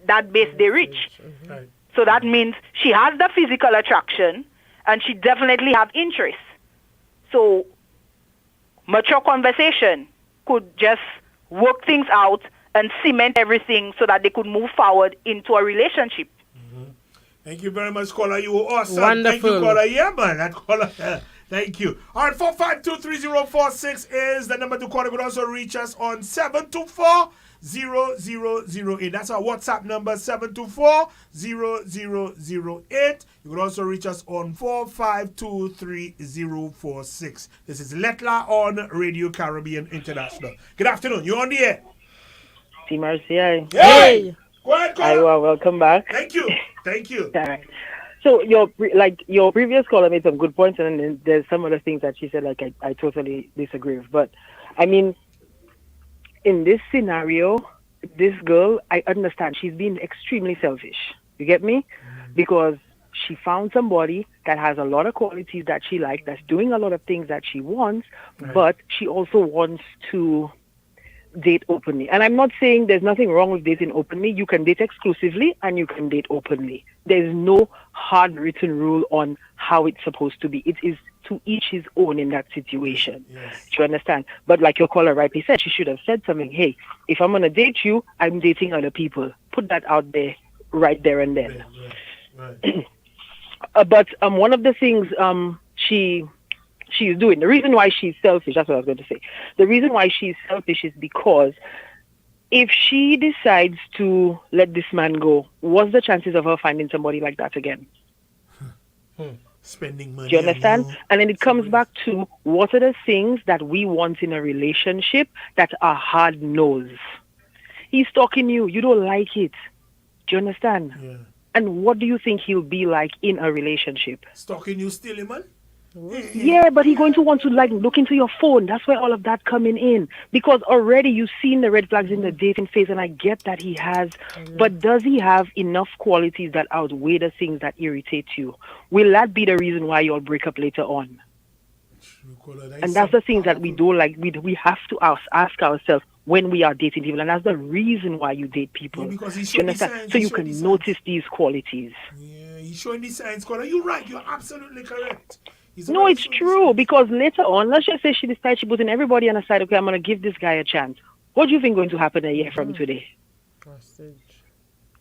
that base they reach. Right. So that means she has the physical attraction and she definitely have interest. So mature conversation could just work things out and cement everything so that they could move forward into a relationship. Mm-hmm. Thank you very much, caller. You were awesome. Wonderful. Thank you, caller. Yeah, man. That caller. Thank you. All right, 4523046 is the number to call. You can also reach us on 724-0008. That's our WhatsApp number, 724-0008. You can also reach us on 4523046. This is Lettre on Radio Caribbean International. Good afternoon. You're on the air. T. Marcia. Hey! Go ahead, caller. Welcome back. Thank you. Thank you. All right. So your previous caller made some good points, and then there's some other things that she said I totally disagree with. But I mean, in this scenario, this girl, I understand she's being extremely selfish. You get me? Mm-hmm. Because she found somebody that has a lot of qualities that she likes, that's doing a lot of things that she wants, right. But she also wants to date openly. And I'm not saying there's nothing wrong with dating openly. You can date exclusively and you can date openly. There's no hard written rule on how it's supposed to be. It is to each his own in that situation. Yes. Do you understand? But like your caller rightly said, she should have said something. Hey, if I'm going to date you, I'm dating other people. Put that out there right there and then. Right. But one of the things she's doing, the reason why she's selfish, that's what I was going to say. The reason why she's selfish is because if she decides to let this man go, what's the chances of her finding somebody like that again? Spending money. Do you understand? And then it comes back to what are the things that we want in a relationship that are hard no's. He's stalking you. You don't like it. Do you understand? Yeah. And what do you think he'll be like in a relationship? Stalking you still, man? Yeah, but he's going to want to look into your phone. That's where all of that coming in. Because already you've seen the red flags in the dating phase, and I get that he has. But does he have enough qualities that outweigh the things that irritate you? Will that be the reason why you'll break up later on? And that's the things that we do. We have to ask ourselves when we are dating people, and that's the reason why you date people. Yeah, because he's showing signs, so you can notice these qualities. Yeah, he's showing these signs. You're right. You're absolutely correct. No, it's true, because later on, let's just say she decides she puts in everybody on the side, okay, I'm going to give this guy a chance. What do you think is going to happen a year from today?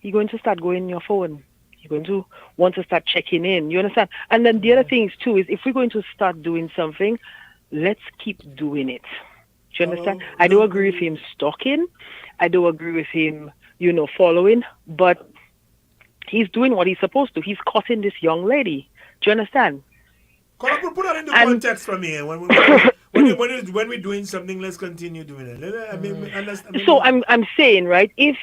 You're going to start going on your phone. You're going to want to start checking in. You understand? And then the other thing is, too, is if we're going to start doing something, let's keep doing it. Do you understand? I do agree with him stalking. I do agree with him, following. But he's doing what he's supposed to. He's cutting this young lady. Do you understand? Put that into context for me. When we're doing something, let's continue doing it. So I'm saying, right, if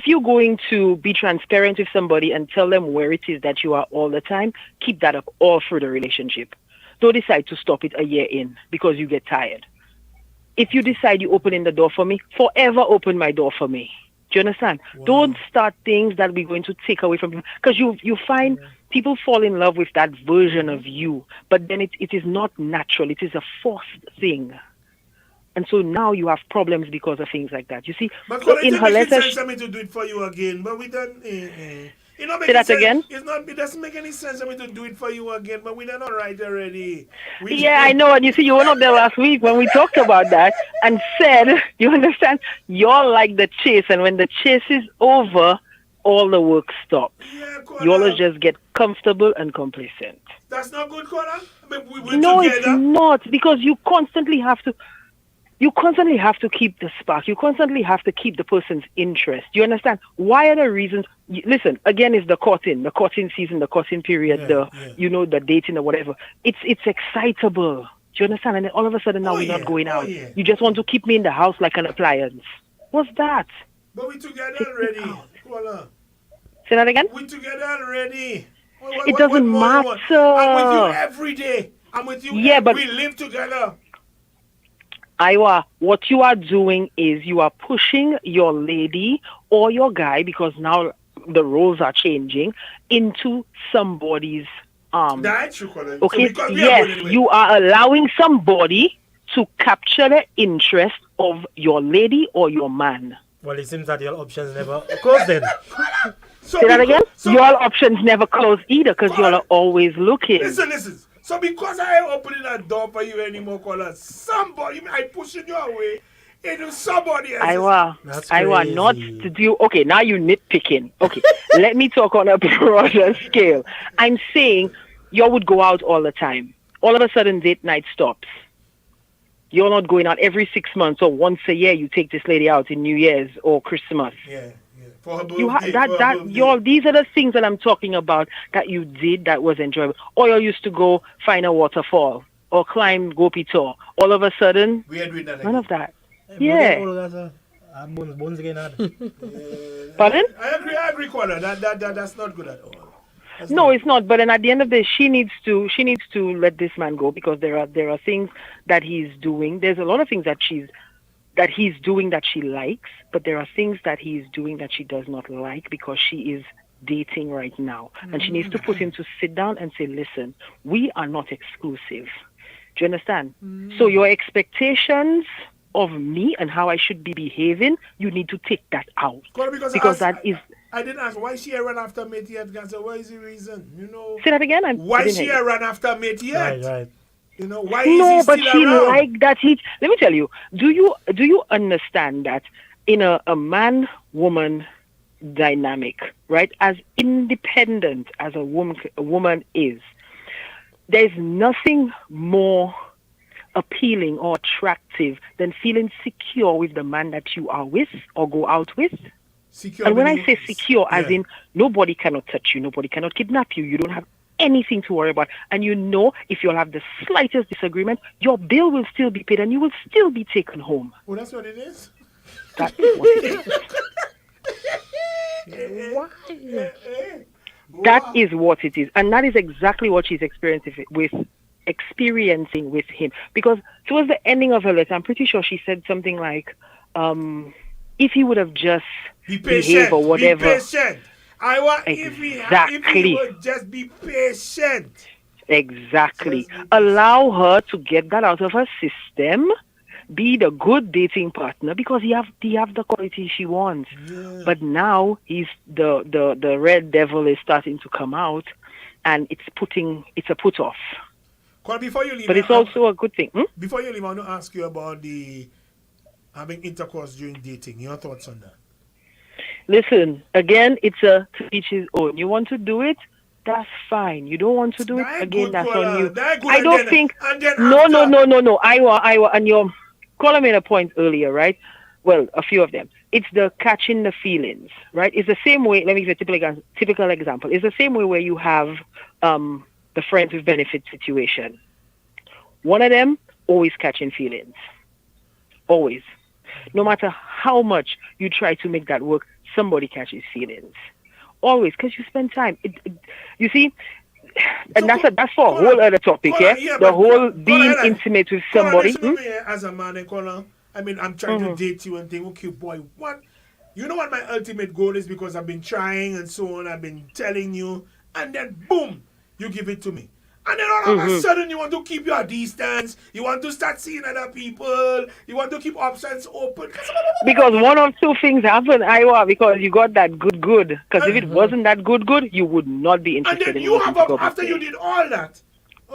you're going to be transparent with somebody and tell them where it is that you are all the time, keep that up all through the relationship. Don't decide to stop it a year in because you get tired. If you decide you're opening the door for me, forever open my door for me. Do you understand? Wow. Don't start things that we're going to take away from you. Because you find people fall in love with that version of you, but then it is not natural. It is a forced thing. And so now you have problems because of things like that. You see, But so in her letter, sense for me to do it for you again, but we don't. You know, say that sense. again. It doesn't make any sense for me to do it for you again. But we done all right already. Yeah, I know. And you see, you were not there last week when we talked about that and said, you understand, you're like the chase, and when the chase is over, all the work stops. Yeah, you always just get comfortable and complacent. That's not good, Kola. No, it's not, because you constantly have to keep the spark. You constantly have to keep the person's interest. You understand? Why are the reasons? Listen, again, it's the courting season, the courting period, the dating or whatever. It's excitable. Do you understand? And then all of a sudden now we're not going out. Yeah. You just want to keep me in the house like an appliance. What's that? But we together already. Kola. Say that again? We together already. It doesn't matter. I'm with you every day. I'm with you. But we live together. Iwa, what you are doing is you are pushing your lady or your guy, because now the roles are changing, into somebody's arms. That's true, Colin. Okay, so yes, you are allowing somebody to capture the interest of your lady or your man. Well, it seems that your options never close then. Say that again? Your options never close either, because you are always looking. Listen. So because I ain't opening that door for you anymore, Colin, somebody, I pushing you away into somebody else. I want not to do. Okay, now you nitpicking. Okay, let me talk on a broader scale. I'm saying you would go out all the time. All of a sudden, date night stops. You're not going out every 6 months or once a year. You take this lady out in New Year's or Christmas. Yeah. For her birthday, these are the things that I'm talking about that you did that was enjoyable. Or you used to go find a waterfall or climb Gopi Tor. All of a sudden, we are doing that none of that. Yeah. Pardon? I agree, Kola. That's not good at all. No, it's not. But then at the end of the day, she needs to let this man go, because there are things that he's doing. There's a lot of things that he's doing that she likes, but there are things that he's doing that she does not like, because she is dating right now. And she needs to put him to sit down and say, listen, we are not exclusive. Do you understand? So your expectations of me and how I should be behaving, you need to take that out. Because I didn't ask why she run after mate yet. So what is the reason? Say that again. Why she run after mate yet? Right. You know, why is he still she around? like that. Let me tell you. Do you understand that in a man-woman dynamic, right? As independent as a woman is, there's nothing more appealing or attractive than feeling secure with the man that you are with or go out with. Secure, and when I say secure, as in nobody cannot touch you, nobody cannot kidnap you, you don't have anything to worry about. And you know, if you'll have the slightest disagreement, your bill will still be paid and you will still be taken home. Well, that's what it is. That is what it is. Why? That is what it is. And that is exactly what she's experiencing with him. Because towards the ending of her letter, I'm pretty sure she said something like, if he would have just behaved or whatever. Be patient. If he would just be patient. Exactly. Allow her to get that out of her system. Be the good dating partner, because he have the quality she wants. Yeah. But now the red devil is starting to come out, and it's a put off. Before you leave, but it's also a good thing. Before you leave, I want to ask you about having intercourse during dating. Your thoughts on that? Listen, again, it's to each his own. You want to do it? That's fine. You don't want to do it? Again, that's on you. I don't think... No. Iowa, and your caller made a point earlier, right? Well, a few of them. It's the catching the feelings, right? It's the same way... Let me give you a typical example. It's the same way where you have the friends with benefits situation. One of them, always catching feelings. Always. No matter how much you try to make that work, somebody catches feelings. Always, because you spend time. You see, and that's for a whole other topic, the whole being intimate with somebody. As a man, I'm trying to date you and think, okay, boy, you know what my ultimate goal is, because I've been trying and so on, I've been telling you, and then boom, you give it to me. And then all of a sudden you want to keep your distance, you want to start seeing other people, you want to keep options open. Because one of two things happen, Iowa, because you got that good. Because if it wasn't that good, you would not be interested and then in you what have you after you did all that,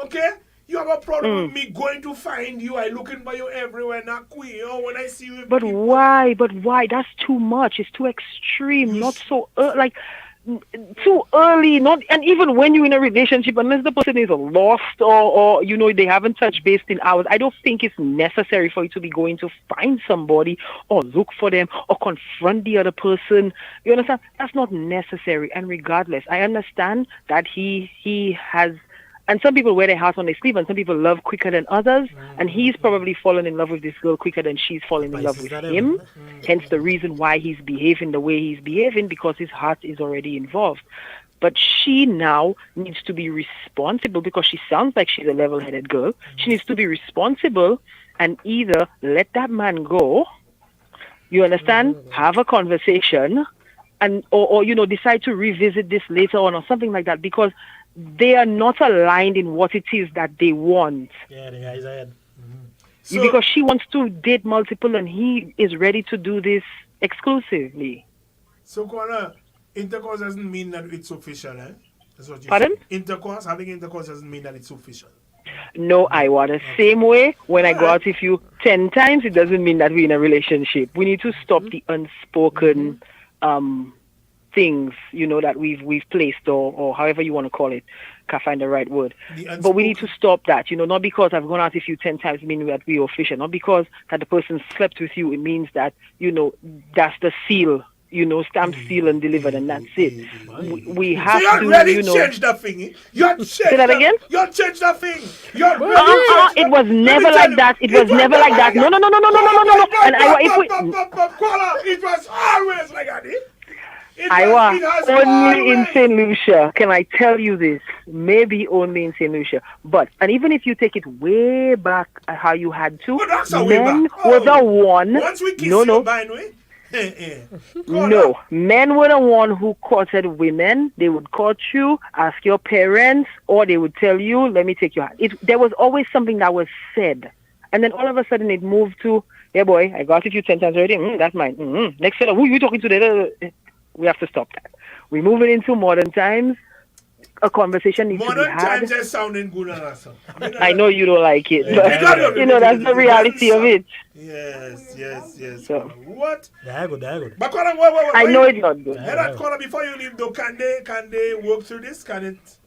okay? You have a problem with me going to find you. I looking for you everywhere, not queer. When I see you, But why? That's too much. It's too extreme. Not so too early. Not, and even when you're in a relationship, unless the person is lost or they haven't touched base in hours, I don't think it's necessary for you to be going to find somebody or look for them or confront the other person. You understand? That's not necessary. And regardless, I understand that he has. And some people wear their heart on their sleeve, and some people love quicker than others. And he's probably fallen in love with this girl quicker than she's fallen in love with him. Hence the reason why he's behaving the way he's behaving, because his heart is already involved. But she now needs to be responsible, because she sounds like she's a level-headed girl. She needs to be responsible and either let that man go, you understand, have a conversation, and or decide to revisit this later on or something like that, because they are not aligned in what it is that they want. Yeah, the guy's ahead. Because she wants to date multiple and he is ready to do this exclusively. So, Kwana, intercourse doesn't mean that it's official, eh? That's what you Pardon? Say. Having intercourse doesn't mean that it's official. No, Iowa. The same way, when I go out with you 10 times, it doesn't mean that we're in a relationship. We need to stop the unspoken things, that we've placed or however you want to call it. Can't find the right word. But we need to stop that. Not because I've gone out with you 10 times meaning that we're official. Not because that the person slept with you, it means that, that's the seal. Stamp, seal, and delivered, and that's it. We have so to, you already changed the thing. You say that again? You changed the thing. It was never like that. It was never like that. No. And it was always like that. Only in St. Lucia can I tell you this. Maybe only in St. Lucia. And even if you take it way back how you had to, men were the one. Once we kiss you, no, men were the one who courted women. They would court you, ask your parents, or they would tell you, let me take your hand. There was always something that was said. And then all of a sudden it moved to, yeah, boy, I got it you 10 times already. That's mine. Next fella, who you talking to? We have to stop that. We're moving into modern times. A conversation needs to be had. Modern times are sounding good on us. I know you don't like it, but that's the reality of it. Yes. So, what? They're good. But I know it's not good. Before you leave, though, can they work through this? Can it?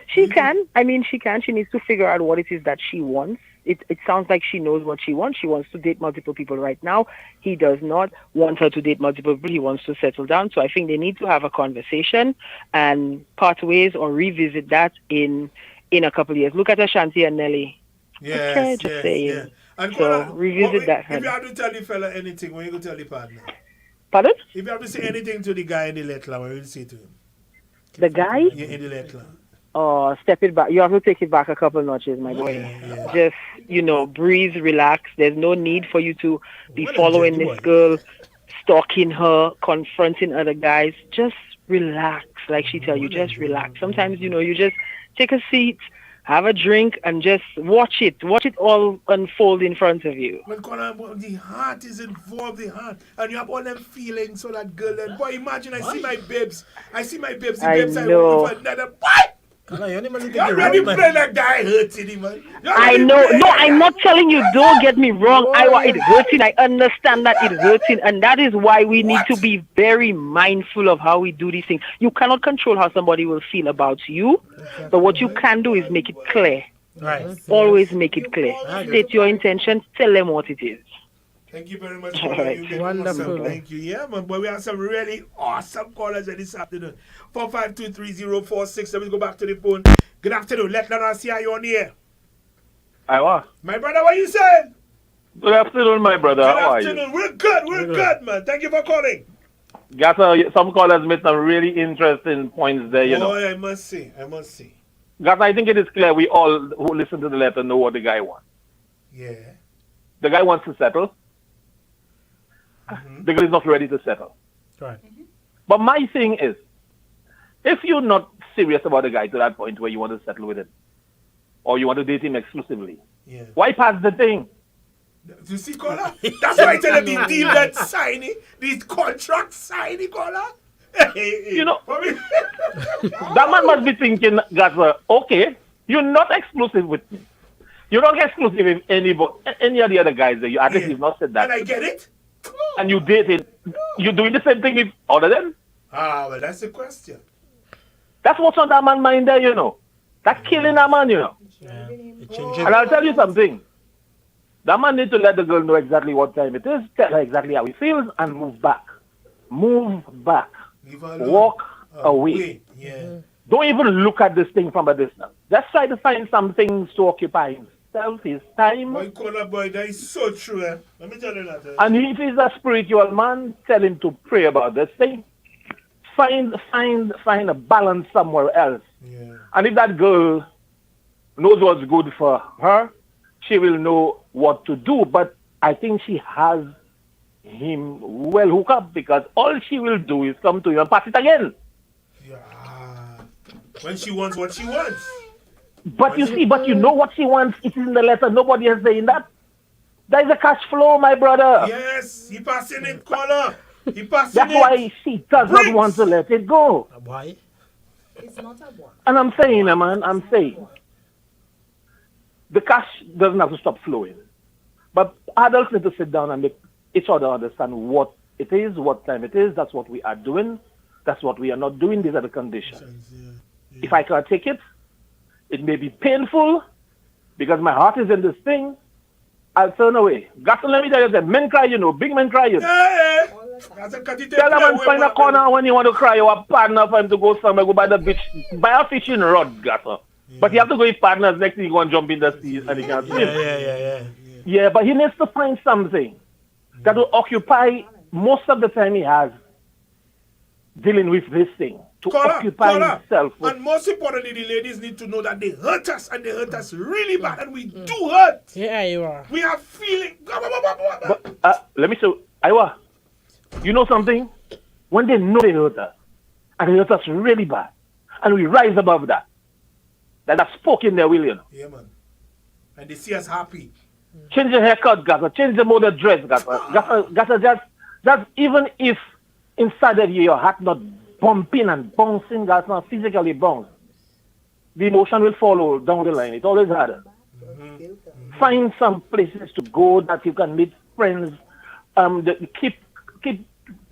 She can. She can. She needs to figure out what it is that she wants. It sounds like she knows what she wants. She wants to date multiple people right now. He does not want her to date multiple people. He wants to settle down. So I think they need to have a conversation and part ways or revisit that in a couple of years. Look at Ashanti and Nelly. Yes. And so revisit that. If you have to tell the fella anything, when you go tell the partner? Pardon? If you have to say anything to the guy in the Lettre, what will you say to him? The guy? Yeah, in the Lettre. Oh, step it back. You have to take it back a couple notches, my boy. Yeah. Just, breathe, relax. There's no need for you to be following this girl, stalking her, confronting other guys. Just relax, like she tell you. Just relax. Sometimes, you just take a seat, have a drink, and just watch it. Watch it all unfold in front of you. But the heart is involved, and you have all them feelings for that girl. And boy, imagine I see my babes. The babes I want for another. What? You're already playing that guy hurting him, man. I know. No, I'm not telling you. Don't get me wrong. It hurting. I understand that it hurting, and that is why we need to be very mindful of how we do these things. You cannot control how somebody will feel about you, but what you can do is make it clear. Right. Always make it clear. State your intentions. Tell them what it is. Thank you very much. Wonderful. Thank you. Yeah, man. But we have some really awesome callers this afternoon. 4523046. Let me go back to the phone. Good afternoon. Let us see how you on the air. Iowa. My brother, what you saying? Good afternoon, my brother. Good how afternoon. Are you? We're good, man. Thank you for calling. Got some callers made some really interesting points there, Oh, I must see. Got, I think it is clear we all who listen to the letter know what the guy wants. Yeah. The guy wants to settle. The girl is not ready to settle. Right. But my thing is, If you're not serious about the guy to that point where you want to settle with him, or you want to date him exclusively, why pass the thing? You see, caller? That's why I tell him the deal that signing, these contract signing, caller. You know, that man must be thinking, Gaza, okay, you're not exclusive with me. You're not exclusive with any of the other guys that you at least you've not said that. And I get it. And you dated. You're doing the same thing with other than? Well, that's the question. That's what's on that man's mind there, you know. That's killing that man, you know. And I'll tell you something. That man needs to let the girl know exactly what time it is, tell her exactly how he feels, and move back. Move back. Walk away. Yeah. Don't even look at this thing from a distance. Just try to find some things to occupy himself, his time. Boy, caller boy, that is so true. Let me tell you that. And if he's a spiritual man, tell him to pray about this thing. Find a balance somewhere else. Yeah. And if that girl knows what's good for her, she will know what to do. But I think she has him well hooked up, because all she will do is come to you and pass it again. When she wants what she wants. But you know what she wants. It is in the letter. Nobody is saying that. There is a cash flow, my brother. Yes, he passing it, caller. He passing That's it. why she does not want to let it go. Why? It's not a boy. And I'm saying, man, the cash doesn't have to stop flowing. But adults need to sit down and make each other understand what it is, what time it is. That's what we are doing. That's what we are not doing. These are the conditions. If I can't take it, it may be painful because my heart is in this thing. I'll turn away. Got to let me tell you that men cry, you know. Big men cry, you know. Tell them man find a corner when you want to cry. You have a partner for him to go somewhere, go by the beach. Buy a fishing rod, Gato. But you have to go with partners. Next thing you go and jump in the sea and he can't swim. Yeah, but he needs to find something that will occupy most of the time he has dealing with this thing. To occupy himself. And most importantly, the ladies need to know that they hurt us, and they hurt us really bad, and we do hurt. Yeah, you are. We are feeling. But, let me show. Iwa, you know something? When they know they hurt us, and they hurt us really bad, and we rise above that, that's spoken there, will you know? Yeah, man. And they see us happy. Change your haircut, Gaza. Change the mode of dress, Gaza. Gaza, just even if inside of you, your heart not bumping and bouncing, that's not physically bounce. The emotion will follow down the line. It's always harder. Find some places to go that you can meet friends. Keep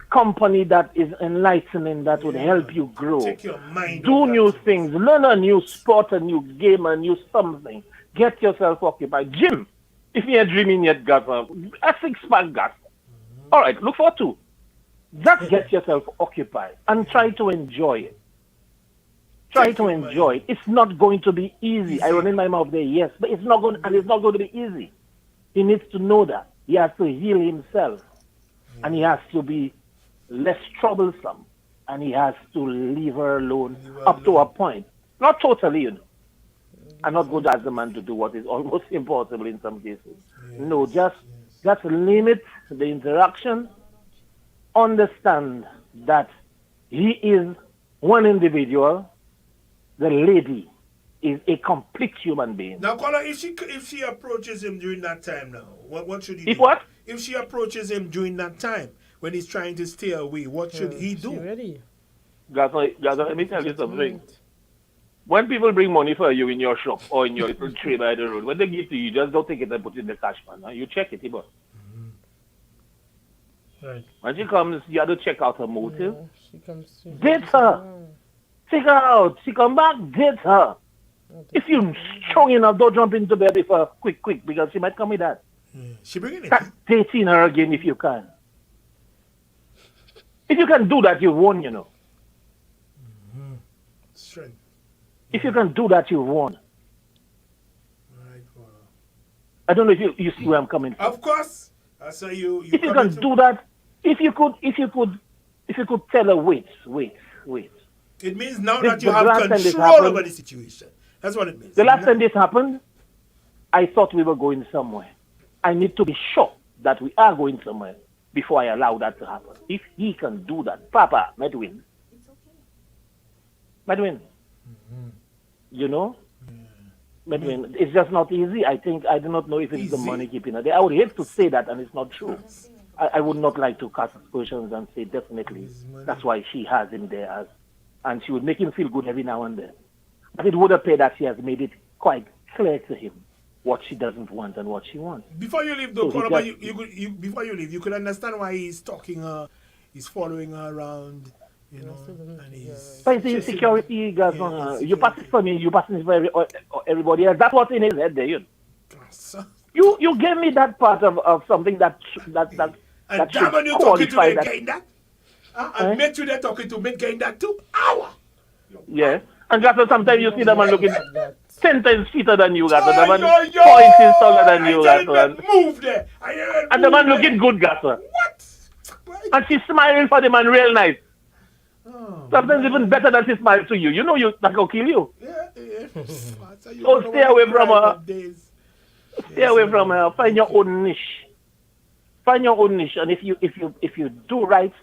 company that is enlightening, that would help you grow. Take your mind. Do new things. Learn a new sport, a new game, a new something. Get yourself occupied. Gym. If you're dreaming yet, got a six-pack gas. All right, look for two. Just get yourself occupied and try to enjoy it. Try to enjoy it. It's not going to be easy. I run in my mouth there, yes, but it's not going to be easy. He needs to know that. He has to heal himself. And he has to be less troublesome. And he has to leave her alone up to a point. Not totally, you know. I'm not going to ask the man to do what is almost impossible in some cases. No, just limit the interaction. Understand that he is one individual. The lady is a complete human being. Now, caller, if she approaches him during that time now, what should he do? If what? If she approaches him during that time when he's trying to stay away, what should he do? Gaza, let me tell you something. When people bring money for you in your shop or in your little tray by the road, when they give to you, just don't take it and put it in the cash man. You check it, but. Right. When she comes, you have to check out her motive. Yeah, she comes to Date her. Take her out. She come back, date her. If you're strong enough, don't jump into bed with her quick, because she might come with that. She bringing it. Start dating her again if you can. If you can do that, you won, you know. Strength. If you can do that, you won. Right, I don't know if you see where I'm coming from. Of course. I say you if you can do that, if you could tell her, wait. It means now that you have control over the situation. That's what it means. The last time this happened, I thought we were going somewhere. I need to be sure that we are going somewhere before I allow that to happen. If he can do that, Papa might win. Medwin. You know? Medwin, it's just not easy. I do not know if it's the money keeping her there. I would hate to say that, and it's not true. I would not like to cast aspersions and say definitely that's why she has him there, and she would make him feel good every now and then. But it would appear that she has made it quite clear to him what she doesn't want and what she wants. Before you leave, though, before you leave, you could understand why he's stalking her, he's following her around, you know, and he's... But it's the insecurity, guys. You pass it for me, you pass it for everybody else. That's what's in his head there, you know. You gave me that part of something that and damn, when you talking to me getting that? And met you there talking to me getting that too? Ow! Yes. And just sometimes you see them and looking 10 times fitter than you, guys. The man 4 yo. inches taller than you, guys. Move there. And the man looking good, guys. What? And she's smiling for the man real nice. Sometimes even better than she smiles to you. You know that will kill you. Yeah. So stay away from her. Stay away from her. Find your own niche. Find your own niche. And if you do right,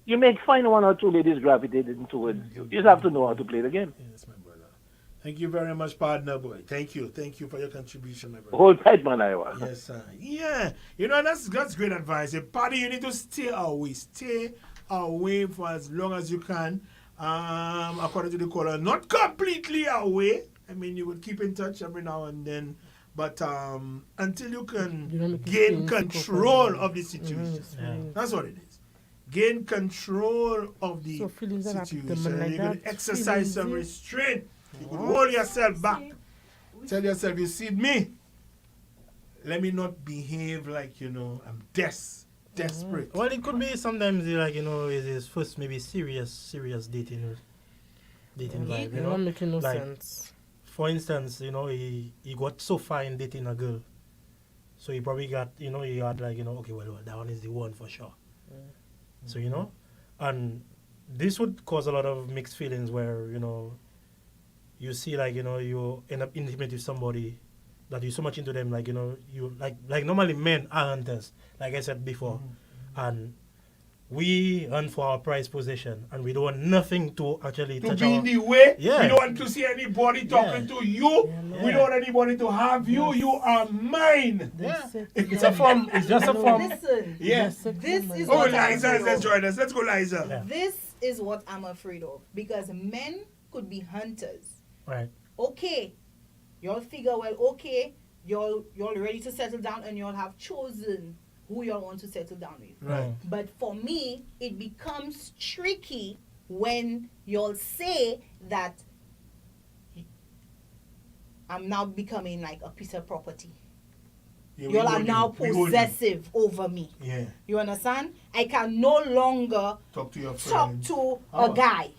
you may find 1 or 2 ladies gravitating towards you. You just have to know how to play the game. Yes, my brother. Thank you very much, partner boy. Thank you for your contribution, my brother. Hold tight, man, Iowa. Yes, sir. Yeah. You know, that's great advice. Party, you need to stay away. Stay away for as long as you can. According to the caller, not completely away. I mean, you would keep in touch every now and then. But until you can gain control of the situation. That's what it is. Gain control of the situation. Like you could exercise some restraint. You could hold yourself back. Tell yourself, you see me, let me not behave like, you know, I'm desperate. Well, it could be sometimes like, you know, it's his first maybe serious dating vibe, you know. Not making no like, sense. For instance, you know, he got so far in dating a girl. So he probably got, you know, he had like, you know, okay, well, that one is the one for sure. So, you know, and this would cause a lot of mixed feelings where, you know, you see like, you know, you end up intimate with somebody that you're so much into them, like, you know, you like normally men are hunters, like I said before. And we run for our prized possession and we don't want nothing to actually to touch be in the way. Yeah. We don't want to see anybody talking to you. We don't want anybody to have you. You are mine. It's a form. It's just a form. Listen. Yeah. This is what I'm Liza afraid has of. joined us. Let's go, Liza. Yeah. This is what I'm afraid of. Because men could be hunters. Right. Okay. Y'all figure, well, okay, y'all ready to settle down and y'all have chosen who y'all want to settle down with. Right. But for me, it becomes tricky when y'all say that I'm now becoming like a piece of property. Yeah, y'all are now possessive over me. Yeah. You understand? I can no longer talk to your talk friends. to a guy.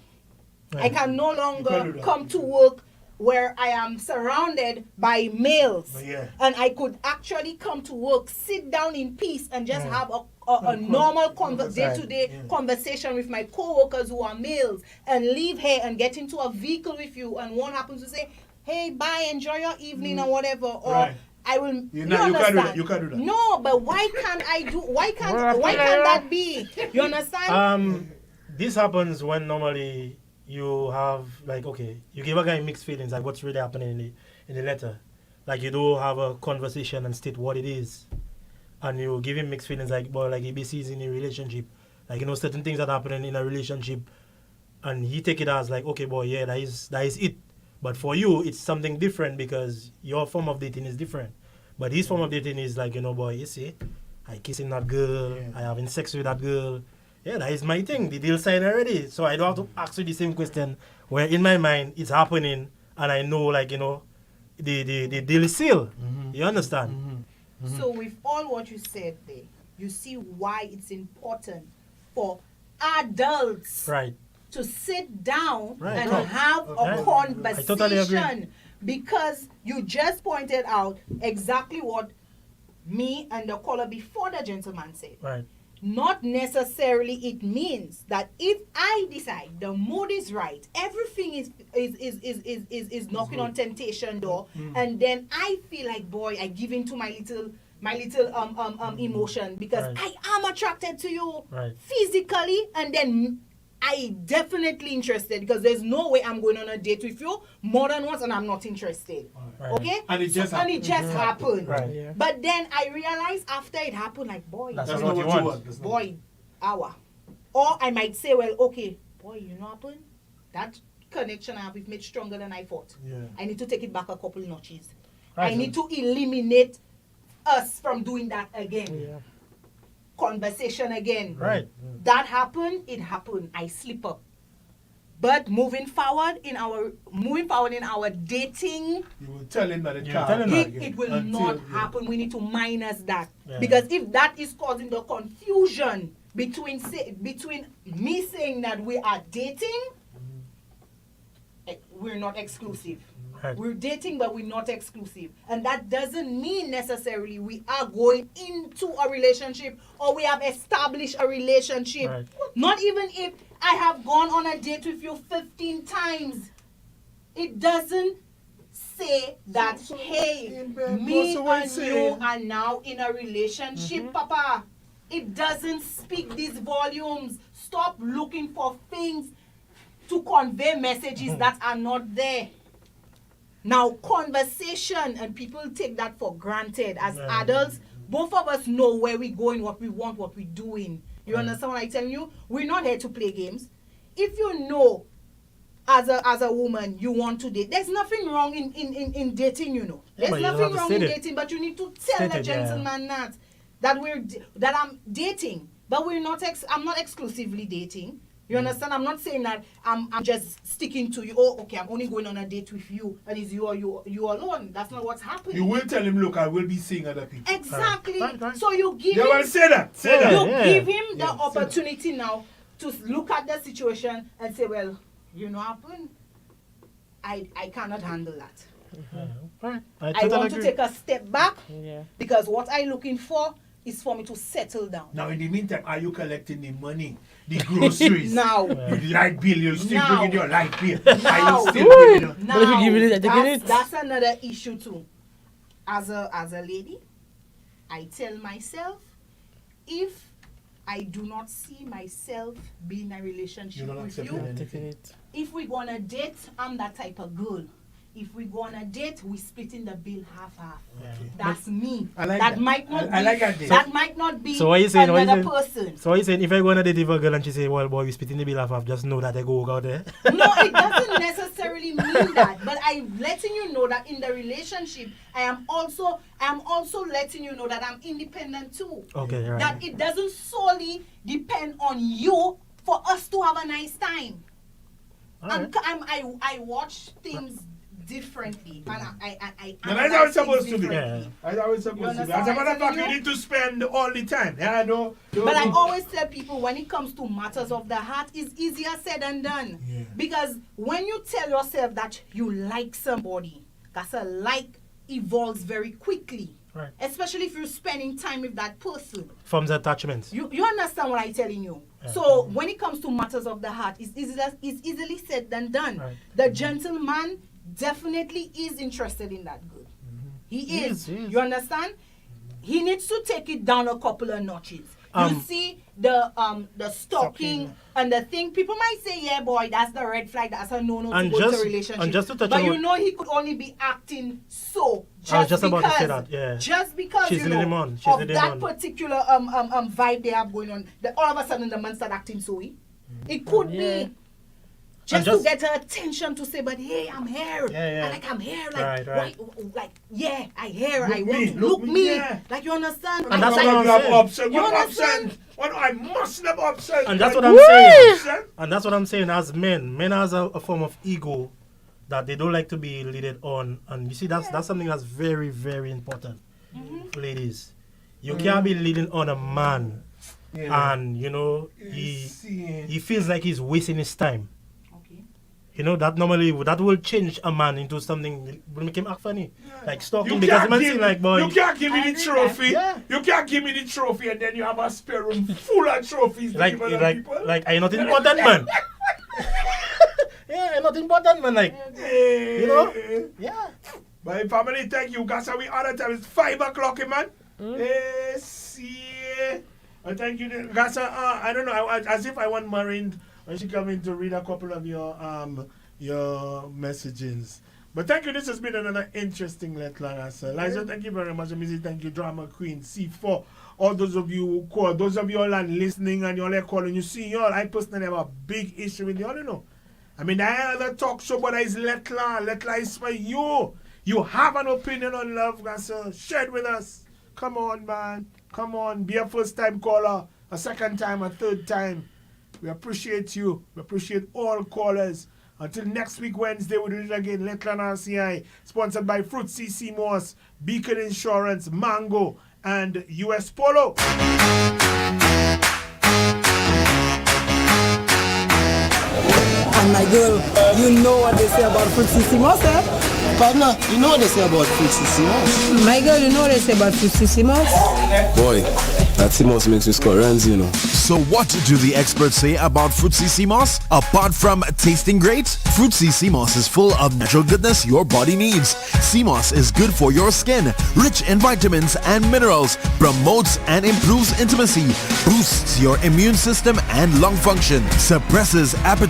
Right. I can no You can't do longer that. come to work where I am surrounded by males. Yeah. And I could actually come to work, sit down in peace and just have a normal day-to-day conversation with my co-workers who are males and leave here and get into a vehicle with you and one happens to say, hey, bye, enjoy your evening or whatever. Or Right. I will. You You can't do understand? that. You can't do that. No, but why can't that be? You understand? This happens when normally you have like, okay, you give a guy mixed feelings, like what's really happening in the letter. Like you do have a conversation and state what it is. And you give him mixed feelings, like, boy, like ABC is in a relationship. Like, you know, certain things that happen in a relationship. And he take it as like, okay, boy, yeah, that is it. But for you, it's something different because your form of dating is different. But his form of dating is like, you know, boy, you see, I kissing that girl, I having sex with that girl. Yeah, that is my thing. The deal signed already. So I don't have to ask you the same question where in my mind it's happening and I know, like, you know, the deal is sealed. You understand? So with all what you said there, you see why it's important for adults Right. to sit down Right. and Talk. have Okay. a conversation. I totally agree. Because you just pointed out exactly what me and the caller before the gentleman said. Right. Not necessarily it means that if I decide the mood is right, everything is knocking on temptation door, and then I feel like, boy, I give in to my little emotion because Right. I am attracted to you Right. physically, and then I definitely interested because there's no way I'm going on a date with you more than once and I'm not interested. Right. Okay? And it just happened. Right. Yeah. But then I realized after it happened, like, boy, That's not what you want. boy, hour. Or I might say, well, okay, boy, you know what happened? That connection I have with made stronger than I thought. Yeah. I need to take it back a couple notches. Right. I need to eliminate us from doing that again. Yeah. Conversation again. Right. That happened, it happened. I slip up. But moving forward in our dating, You will tell him that it will not happen. We need to minus that. Because if that is causing the confusion between me saying that we are dating, we're not exclusive. Right. We're dating, but we're not exclusive. And that doesn't mean necessarily we are going into a relationship or we have established a relationship. Right. Not even if I have gone on a date with you 15 times. It doesn't say that, hey, me and you are now in a relationship, Papa. It doesn't speak these volumes. Stop looking for things to convey messages that are not there. Now, conversation, and people take that for granted. As adults, both of us know where we're going, what we want, what we're doing. You understand what I'm telling you? We're not here to play games. If you know, as a woman, you want to date, there's nothing wrong in dating, you know. There's nothing wrong in dating, but you need to tell the gentleman that I'm dating, but we're not. I'm not exclusively dating. You understand? I'm not saying that I'm just sticking to you. Oh, okay, I'm only going on a date with you, and it's you or you alone. That's not what's happening. You will tell him, look, I will be seeing other people. Exactly. Right. So you give him... You say that. Give him the opportunity now to look at the situation and say, well, you know what happened? I cannot handle that. Right. I want to take a step back because what I'm looking for is for me to settle down. Now, in the meantime, are you collecting the money, the groceries? Now. The light bill, you're still bringing your light bill. Now. Are you still bringing your... But if you give it, that's another issue too. As a lady, I tell myself, if I do not see myself being in a relationship with you, if we're gonna date, I'm that type of girl. If we go on a date, we splitting the bill half-half. Okay. That's me. I like that. Might not I like that. That might not be so what you saying, another person. So what you saying, if I go on a date with a girl and she say, well, boy, we splitting the bill half-half, just know that I go out there? No, it doesn't necessarily mean that. But I'm letting you know that in the relationship, I am also letting you know that I'm independent too. Okay, right. That it doesn't solely depend on you for us to have a nice time. Right. I watch things differently, and I that's how it's supposed to be. That's how it's supposed to be. As a matter of fact, you need to spend all the time. Yeah, but I always tell people when it comes to matters of the heart, it's easier said than done. Yeah. Because when you tell yourself that you like somebody, that's a like evolves very quickly. Right. Especially if you're spending time with that person. Forms attachments. You understand what I'm telling you. Yeah. So when it comes to matters of the heart, it's easily said than done. Right. The gentleman definitely is interested in that girl. He is. You understand? He needs to take it down a couple of notches. You see the stalking and the thing. People might say, "Yeah, boy, that's the red flag. That's a no-no to go into a relationship." And just to touch but you know, he could only be acting so just about to say that. Yeah. Just because she's you know of that particular vibe they have going on. That all of a sudden the man start acting so. It could be. Just to get her attention to say, but hey, I'm here. I'm here. Like, right. I hear. I want to look me. Yeah. Like, you understand? And that's what I'm saying. You understand? I must have upset. And that's what I'm saying. And that's what I'm saying. As men has a form of ego that they don't like to be leaded on. And you see, that's something that's very, very important, ladies. You can't be leading on a man, and you know he feels like he's wasting his time. You know, that will change a man into something, will make him act funny. Yeah. Like stalking, because the man seem like, boy. You can't give me the trophy. You can't give me the trophy and then you have a spare room full of trophies. Like I'm not important, man. I'm not important, man. Like, you know? Yeah. My family, thank you. Guys, we other time it's 5 o'clock, man. See. Thank you. Guys, I don't know, as if I want married when she come in to read a couple of your messages. But thank you. This has been another interesting Lettre. Liza, thank you very much. Missy, thank you. Drama Queen, C4. All those of you who call, those of you all are listening and you all are calling, you see, y'all, I personally have a big issue with y'all, you know. I mean, I have a talk show, but it's Lettre. Lettre is for you. You have an opinion on love, so share it with us. Come on, man. Come on. Be a first-time caller, a second time, a third time. We appreciate you. We appreciate all callers. Until next week, Wednesday, we'll do it again. Lettre and RCI, sponsored by Fruit CC Moss, Beacon Insurance, Mango, and US Polo. And my girl, you know what they say about Fruit CC Moss, eh? Partner, you know what they say about Fruit CC Moss? My girl, you know what they say about Fruit CC Moss? Boy, that CC makes me score runs, you know. So what do the experts say about Fruit CC Moss? Apart from tasting great, Fruit CC Moss is full of natural goodness your body needs. CMOS is good for your skin, rich in vitamins and minerals, promotes and improves intimacy, boosts your immune system and lung function, suppresses appetite,